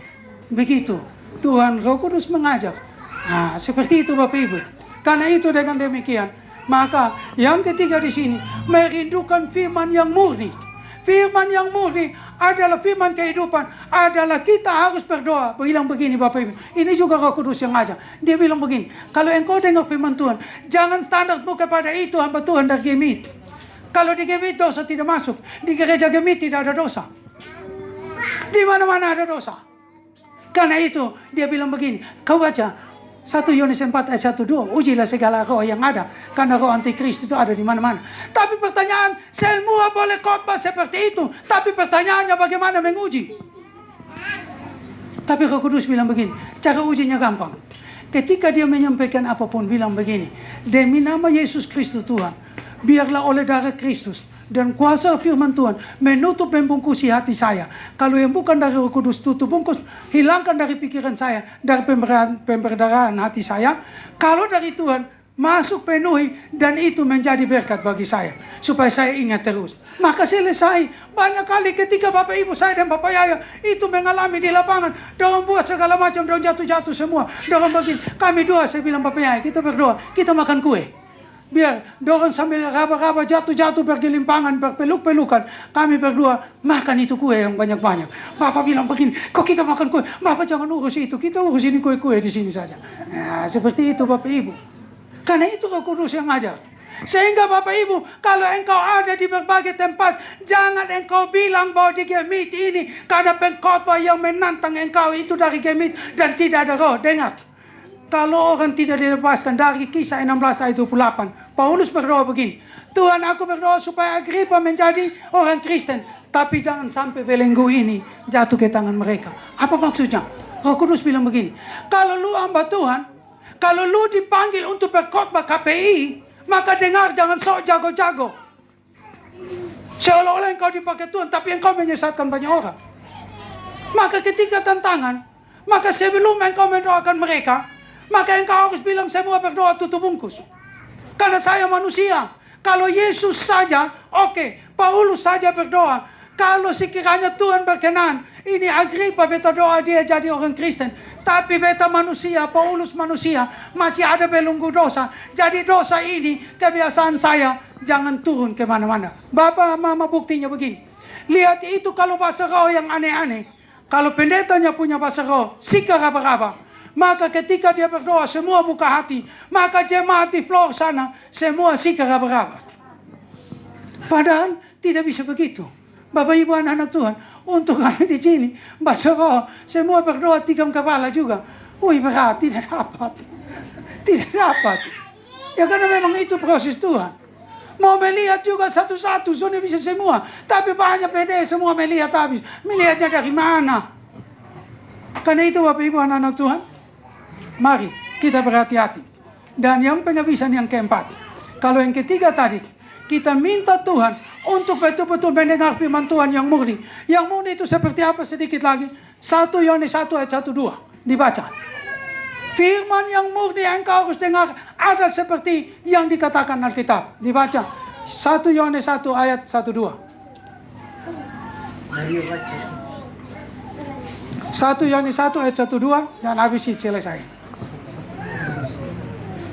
Begitu. Tuhan Roh Kudus mengajar. Nah, seperti itu Bapak Ibu. Karena itu dengan demikian, maka yang ketiga di sini merindukan firman yang murni. Firman yang murni adalah firman kehidupan. Adalah kita harus berdoa. Bilang begini Bapak Ibu. Ini juga Roh Kudus yang ajar. Dia bilang begini. Kalau engkau dengar firman Tuhan, jangan standarmu kepada itu hamba Tuhan dari Gemit. Kalau di Gemit dosa tidak masuk. Di gereja Gemit tidak ada dosa. Di mana-mana ada dosa. Karena itu dia bilang begini. Kau baca 1 Yohanes 4 ayat 1-2. Ujilah segala roh yang ada. Karena roh antikris itu ada di mana-mana. Tapi pertanyaan, semua boleh khotbah seperti itu. Tapi pertanyaannya bagaimana menguji? Tapi Roh Kudus bilang begini. Cara ujinya gampang. Ketika dia menyampaikan apapun, bilang begini. Demi nama Yesus Kristus Tuhan. Biarlah oleh darah Kristus dan kuasa firman Tuhan menutup membungkusi hati saya. Kalau yang bukan dari Roh Kudus, tutup bungkus, hilangkan dari pikiran saya, dari pemberdayaan hati saya. Kalau dari Tuhan, masuk penuhi, dan itu menjadi berkat bagi saya, supaya saya ingat terus. Maka selesai. Banyak kali ketika Bapak Ibu saya dan Bapak Yaya itu mengalami di lapangan, dorong buat segala macam, dorong jatuh-jatuh semua, dorong begini. Kami doa, saya bilang Bapak Yaya, kita berdoa, kita makan kue. Biar dorong sambil raba-raba, jatuh-jatuh, bergelimpangan, berpeluk-pelukan. Kami berdua makan itu kue yang banyak-banyak. Bapak bilang begini, kok kita makan kue? Bapak jangan urus itu, kita urus ini kue-kue di sini saja. Nah, seperti itu Bapak Ibu. Karena itu Roh Kudus yang ajar. Sehingga Bapak Ibu, kalau engkau ada di berbagai tempat, jangan engkau bilang bahwa di Gemit ini, karena pengkhotbah yang menantang engkau itu dari Gemit dan tidak ada roh. Dengar. kalau orang tidak dilepaskan dari Kisah 16 ayat 28. Paulus berdoa begini, Tuhan, aku berdoa supaya Agripa menjadi orang Kristen, tapi jangan sampai belenggu ini jatuh ke tangan mereka. Apa maksudnya? Roh Kudus bilang begini, kalau lu hamba Tuhan, kalau lu dipanggil untuk berkhotbah KPI, maka dengar, jangan sok jago-jago. Seolah-olah engkau dipakai Tuhan, tapi engkau menyesatkan banyak orang. Maka ketika tantangan, maka sebelum engkau mendoakan mereka, maka engkau harus bilang semua berdoa tutup bungkus. Karena saya manusia. Kalau Yesus saja, oke, Paulus saja berdoa. Kalau sekiranya Tuhan berkenan, ini Agripa beta doa dia jadi orang Kristen. Tapi beta manusia, Paulus manusia, masih ada belenggu dosa. Jadi dosa ini kebiasaan saya, jangan turun kemana-mana. Bapak, mama buktinya begini. Lihat itu kalau bahasa roh yang aneh-aneh. Kalau pendetanya punya bahasa roh, sika raba-raba. Maka ketika dia berdoa, semua buka hati. Maka jemaat di floor sana, semua sika raba-raba. Padahal tidak bisa begitu. Bapak Ibu anak-anak Tuhan, untuk kami di sini, bahasa roh, semua berdoa tikam kepala juga. Wih berat, tidak dapat. Tidak dapat. Ya karena memang itu proses Tuhan. Mau melihat juga satu-satu, sudah bisa semua. Tapi banyak PD semua melihat habis. Melihatnya dari mana? Karena itu Bapak Ibu anak-anak Tuhan, mari kita berhati-hati. Dan yang penghabisan yang keempat. Kalau yang ketiga tadi, kita minta Tuhan untuk betul-betul mendengar firman Tuhan yang murni. Yang murni itu seperti apa sedikit lagi? 1 Yohanes 1 ayat 1-2. Dibaca. Firman yang murni yang engkau harus dengar ada seperti yang dikatakan Alkitab. Dibaca. 1 Yohanes 1 ayat 1-2. 1 Yohanes 1 ayat 1-2 dan habis itu selesai.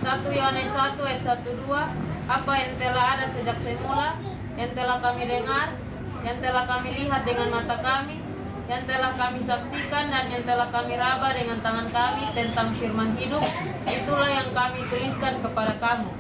1 Yohanes 1 ayat 1-2. Apa yang telah ada sejak semula, yang telah kami dengar, yang telah kami lihat dengan mata kami, yang telah kami saksikan dan yang telah kami raba dengan tangan kami tentang firman hidup, itulah yang kami tuliskan kepada kamu.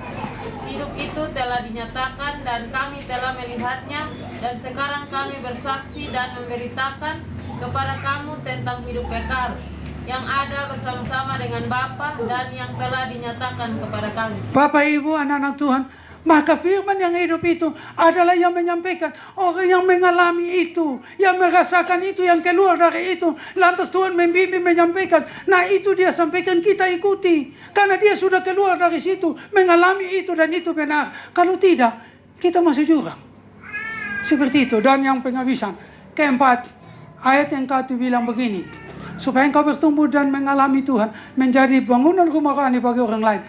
Hidup itu telah dinyatakan dan kami telah melihatnya, dan sekarang kami bersaksi dan memberitakan kepada kamu tentang hidup kekal yang ada bersama-sama dengan Bapa dan yang telah dinyatakan kepada kami. Bapak Ibu anak-anak Tuhan, maka firman yang hidup itu adalah yang menyampaikan. Orang yang mengalami itu, yang merasakan itu, yang keluar dari itu, lantas Tuhan membimbing menyampaikan. Nah itu dia sampaikan, kita ikuti. Karena dia sudah keluar dari situ, mengalami itu dan itu benar. Kalau tidak, kita masih jurang. Seperti itu. Dan yang penghabisan keempat, ayat yang ke-1 bilang begini, supaya engkau bertumbuh dan mengalami Tuhan, menjadi bangunan rumah rohani bagi orang lain.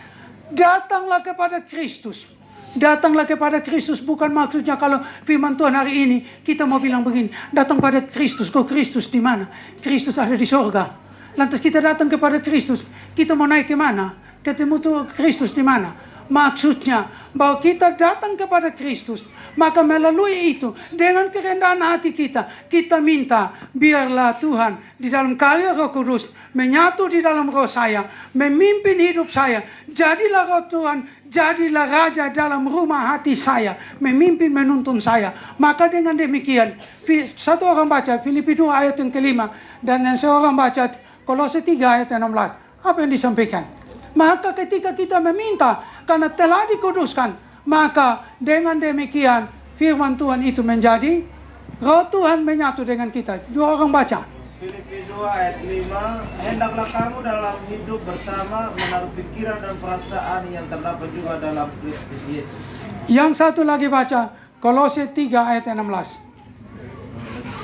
Datanglah kepada Kristus. Datanglah kepada Kristus, bukan maksudnya kalau firman Tuhan hari ini kita mau bilang begini, datang pada Kristus. Kok Kristus di mana? Kristus ada di sorga. Lantas kita datang kepada Kristus, kita mau naik ke mana? Ketemu tuh Kristus di mana? Maksudnya bahwa kita datang kepada Kristus, maka melalui itu dengan kerendahan hati kita minta biarlah Tuhan di dalam karya Roh Kudus menyatu di dalam roh saya, memimpin hidup saya. Jadilah Roh Tuhan, jadilah Raja dalam rumah hati saya, memimpin menuntun saya. Maka dengan demikian, satu orang baca Filipi 2 ayat yang ke-5 dan yang seorang baca Kolose 3 ayat 16. Apa yang disampaikan? Maka ketika kita meminta karena telah dikuduskan, maka dengan demikian firman Tuhan itu menjadi roh Tuhan menyatu dengan kita. Dua orang baca. Filipi 2 ayat 5, hendaklah kamu dalam hidup bersama menaruh pikiran dan perasaan yang terdapat juga dalam Kristus Yesus. Yang satu lagi baca Kolose 3 ayat 16.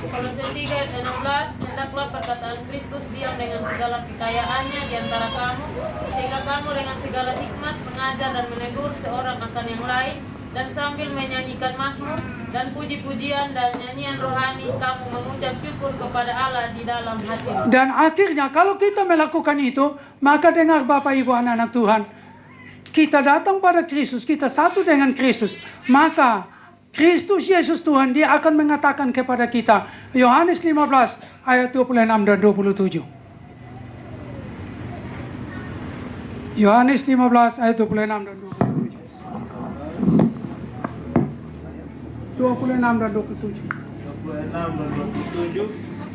Kolose 3 ayat 16, hendaklah perkataan Kristus diam dengan segala kekayaannya di antara kamu, sehingga kamu dengan segala hikmat mengajar dan menegur seorang akan yang lain, dan sambil menyanyikan mazmur dan puji-pujian dan nyanyian rohani, kamu mengucap syukur kepada Allah di dalam hatimu. Dan akhirnya kalau kita melakukan itu, maka dengar Bapak Ibu anak-anak Tuhan, kita datang pada Kristus, kita satu dengan Kristus, maka Kristus Yesus Tuhan, dia akan mengatakan kepada kita, Yohanes 15 ayat 26 dan 27. Yohanes 15 ayat 26 dan 27. 26 dan 27. 26 dan 27.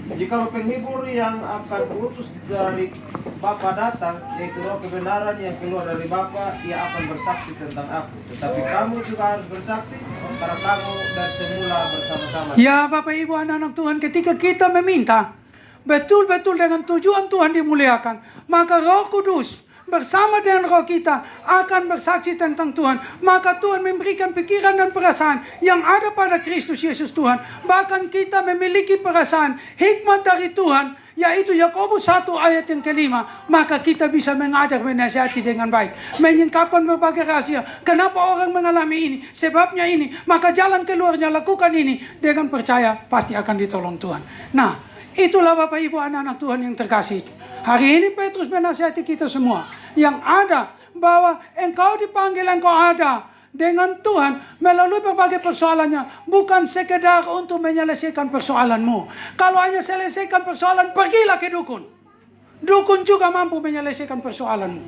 Jikalau penghibur yang akan kuutus dari Bapa datang, yaitu roh kebenaran yang keluar dari Bapa, ia akan bersaksi tentang aku. Tetapi kamu juga harus bersaksi, karena kamu dari semula bersama-sama. Ya Bapak Ibu anak-anak Tuhan, ketika kita meminta betul-betul dengan tujuan Tuhan dimuliakan, maka Roh Kudus bersama dengan roh kita akan bersaksi tentang Tuhan. Maka Tuhan memberikan pikiran dan perasaan yang ada pada Kristus Yesus Tuhan. Bahkan kita memiliki perasaan hikmat dari Tuhan, yaitu Yakobus 1 ayat yang ke-5. Maka kita bisa mengajar, menasihati dengan baik, menyingkapkan berbagai rahasia. Kenapa orang mengalami ini? Sebabnya ini. Maka jalan keluarnya, lakukan ini dengan percaya, pasti akan ditolong Tuhan. Nah, itulah Bapak Ibu anak-anak Tuhan yang terkasih. Hari ini Petrus menasihati kita semua yang ada bahwa engkau dipanggil, engkau ada dengan Tuhan melalui berbagai persoalannya, bukan sekedar untuk menyelesaikan persoalanmu. Kalau hanya selesaikan persoalan, pergilah ke dukun. Dukun juga mampu menyelesaikan persoalanmu.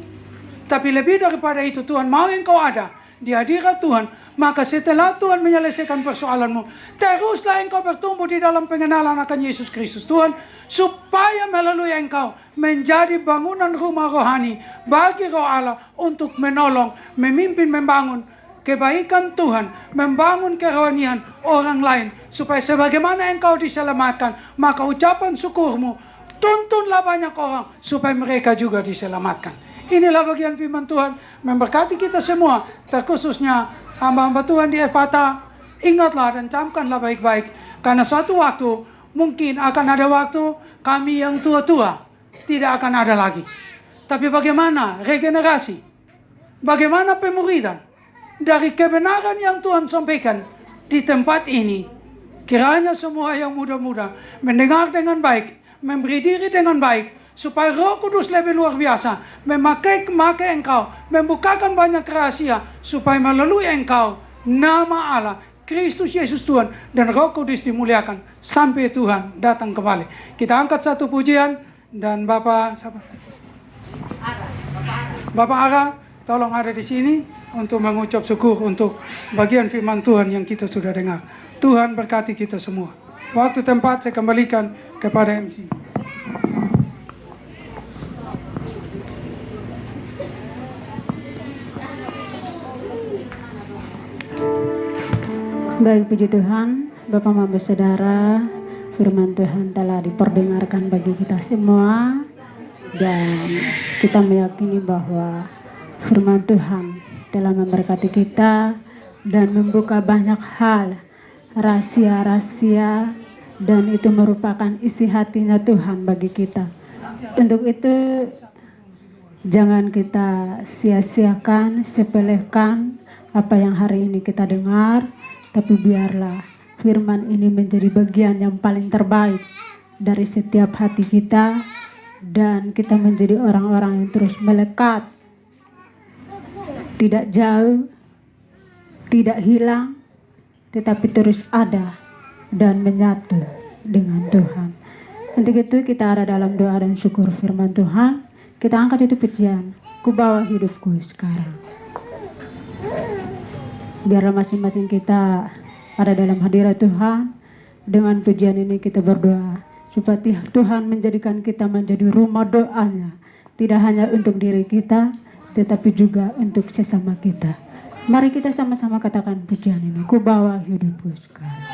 Tapi lebih daripada itu, Tuhan mau engkau ada di hadirat Tuhan. Maka setelah Tuhan menyelesaikan persoalanmu, teruslah engkau bertumbuh di dalam pengenalan akan Yesus Kristus Tuhan, supaya melalui engkau menjadi bangunan rumah rohani bagi roh Allah untuk menolong, memimpin, membangun kebaikan Tuhan, membangun kerohanian orang lain, supaya sebagaimana engkau diselamatkan, maka ucapan syukurmu tuntunlah banyak orang supaya mereka juga diselamatkan. Inilah bagian firman Tuhan, memberkati kita semua, terkhususnya hamba-hamba Tuhan di Epata. Ingatlah dan camkanlah baik-baik, karena suatu waktu mungkin akan ada waktu kami yang tua-tua tidak akan ada lagi. Tapi bagaimana regenerasi? Bagaimana pemuridan dari kebenaran yang Tuhan sampaikan di tempat ini? Kiranya semua yang muda-muda mendengar dengan baik, memberi diri dengan baik, supaya Roh Kudus lebih luar biasa memakai engkau, membukakan banyak rahasia, supaya melalui engkau nama Allah, Kristus Yesus Tuhan, dan Roh Kudus dimuliakan sampai Tuhan datang kembali. Kita angkat satu pujian, dan Bapak Ara, tolong ada di sini untuk mengucap syukur untuk bagian firman Tuhan yang kita sudah dengar. Tuhan berkati kita semua. Waktu tempat saya kembalikan kepada MC. Baik, puji Tuhan, Bapak Mama Saudara, firman Tuhan telah diperdengarkan bagi kita semua, dan kita meyakini bahwa firman Tuhan telah memberkati kita dan membuka banyak hal, rahasia-rahasia, dan itu merupakan isi hatinya Tuhan bagi kita. Untuk itu jangan kita sia-siakan, sepelekan apa yang hari ini kita dengar, tapi biarlah firman ini menjadi bagian yang paling terbaik dari setiap hati kita, dan kita menjadi orang-orang yang terus melekat, tidak jauh, tidak hilang, tetapi terus ada dan menyatu dengan Tuhan. Untuk itu kita ada dalam doa dan syukur firman Tuhan. Kita angkat itu pujian, ku bawa hidupku sekarang. Biarlah masing-masing kita ada dalam hadirat Tuhan. Dengan pujian ini kita berdoa supaya Tuhan menjadikan kita menjadi rumah doanya, tidak hanya untuk diri kita, tetapi juga untuk sesama kita. Mari kita sama-sama katakan pujian ini, ku bawa hidupku sekarang.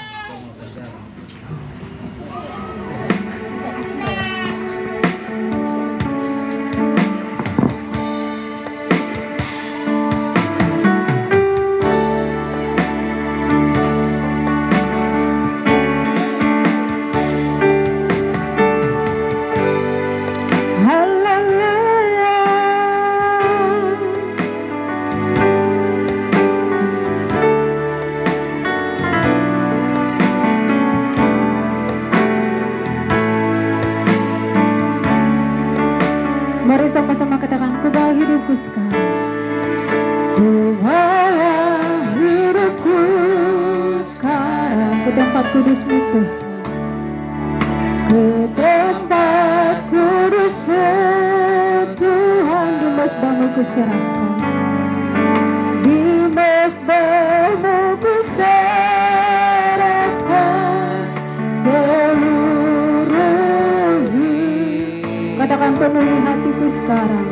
Mari sama-sama katakan, ku bawa hidupku sekarang. Ku bawa hidupku sekarang ke tempat kudus-Mu Tuhan. Ke tempat kudus-Mu Tuhan, di mesbah-Mu ku serahkan. Di mesbah-Mu ku serahkan seluruh penuhi hatiku sekarang.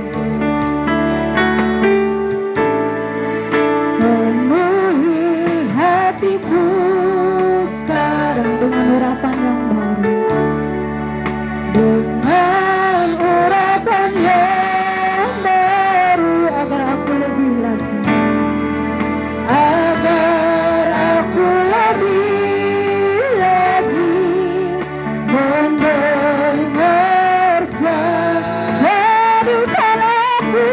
Penuhi hatiku sekarang dengan urapan yang baru, dengan urapan yang baru, agar aku lebih lagi, agar aku lebih lagi mendengar suarakan aku.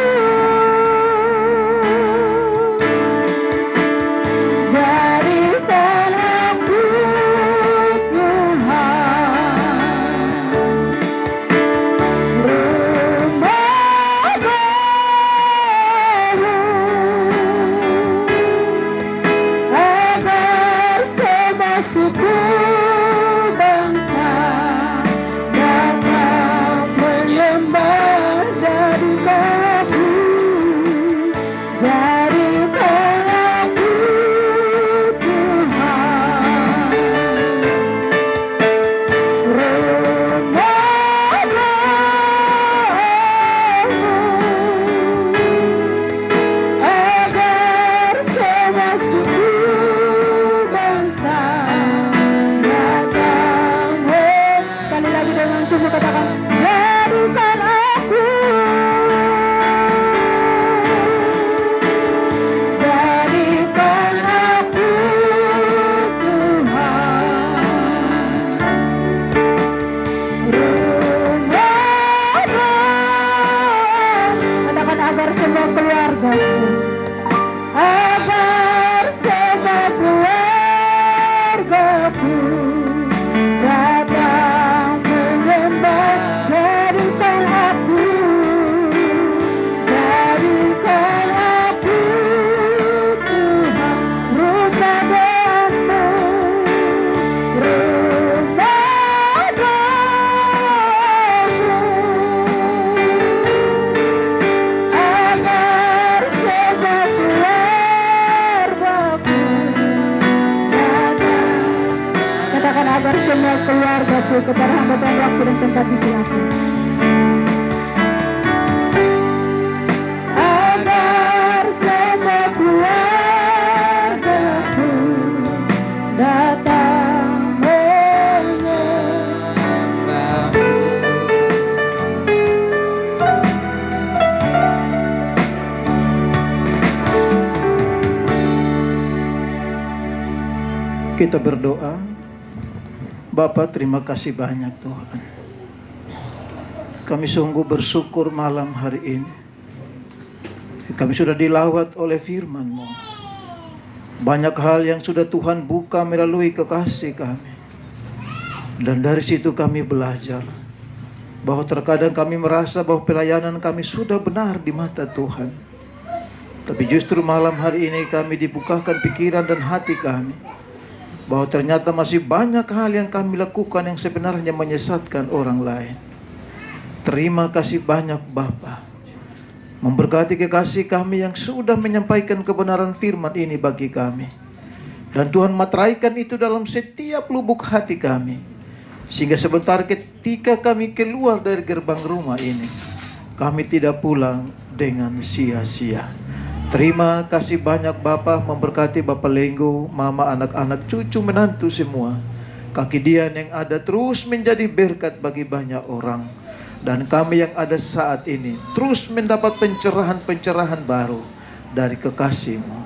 Jadikan aku Tuhan rumah baru, agar semua suku bangsa dapat menyembah. Jadikan aku agar semua suku bangsa datang. Kali lagi dengan sungguh katakan, jadikan aku, jadikan aku Tuhan rumah baru. Katakan, agar semua keluargaku, agar semua keluargaku datang menyembah. Jadikan aku, jadikan aku Tuhan rumah baru, rumah baru, agar semua keluargaku datang. Katakan, agar semua keluargaku, kepada hamba Tuhan waktu dan tempat disiapkan, agar semua keluargaku datang menyembah. Kita berdoa. Bapa, terima kasih banyak Tuhan. Kami sungguh bersyukur malam hari ini. Kami sudah dilawat oleh firman-Mu. Banyak hal yang sudah Tuhan buka melalui kekasih kami. Dan dari situ kami belajar bahwa terkadang kami merasa bahwa pelayanan kami sudah benar di mata Tuhan. Tapi justru malam hari ini kami dibukakan pikiran dan hati kami bahwa ternyata masih banyak hal yang kami lakukan yang sebenarnya menyesatkan orang lain. Terima kasih banyak Bapa. Memberkati kekasih kami yang sudah menyampaikan kebenaran firman ini bagi kami. Dan Tuhan materaikan itu dalam setiap lubuk hati kami. Sehingga sebentar ketika kami keluar dari gerbang rumah ini, kami tidak pulang dengan sia-sia. Terima kasih banyak Bapa, memberkati Bapak Lenggo, Mama, anak-anak, cucu, menantu semua. Kaki Dian yang ada terus menjadi berkat bagi banyak orang. Dan kami yang ada saat ini terus mendapat pencerahan-pencerahan baru dari kekasih-Mu.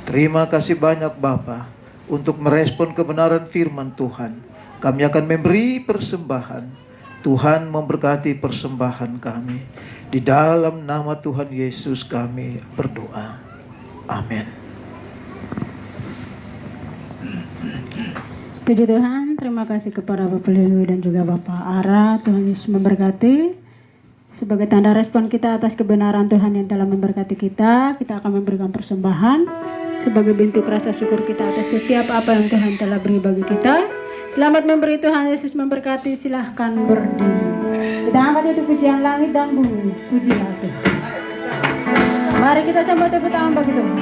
Terima kasih banyak Bapa untuk merespon kebenaran firman Tuhan. Kami akan memberi persembahan. Tuhan memberkati persembahan kami. Di dalam nama Tuhan Yesus kami berdoa. Amin. Puji Tuhan, terima kasih kepada Bapak Lelu dan juga Bapak Ara. Tuhan Yesus memberkati. Sebagai tanda respon kita atas kebenaran Tuhan yang telah memberkati kita, kita akan memberikan persembahan sebagai bentuk rasa syukur kita atas setiap apa yang Tuhan telah beri bagi kita. Selamat memberi, Tuhan Yesus memberkati. Silahkan berdiri. Kita angkat itu pujian langit dan bumi. Pujilah Tuhan. Mari kita sambut tepuk tangan bagi Tuhan.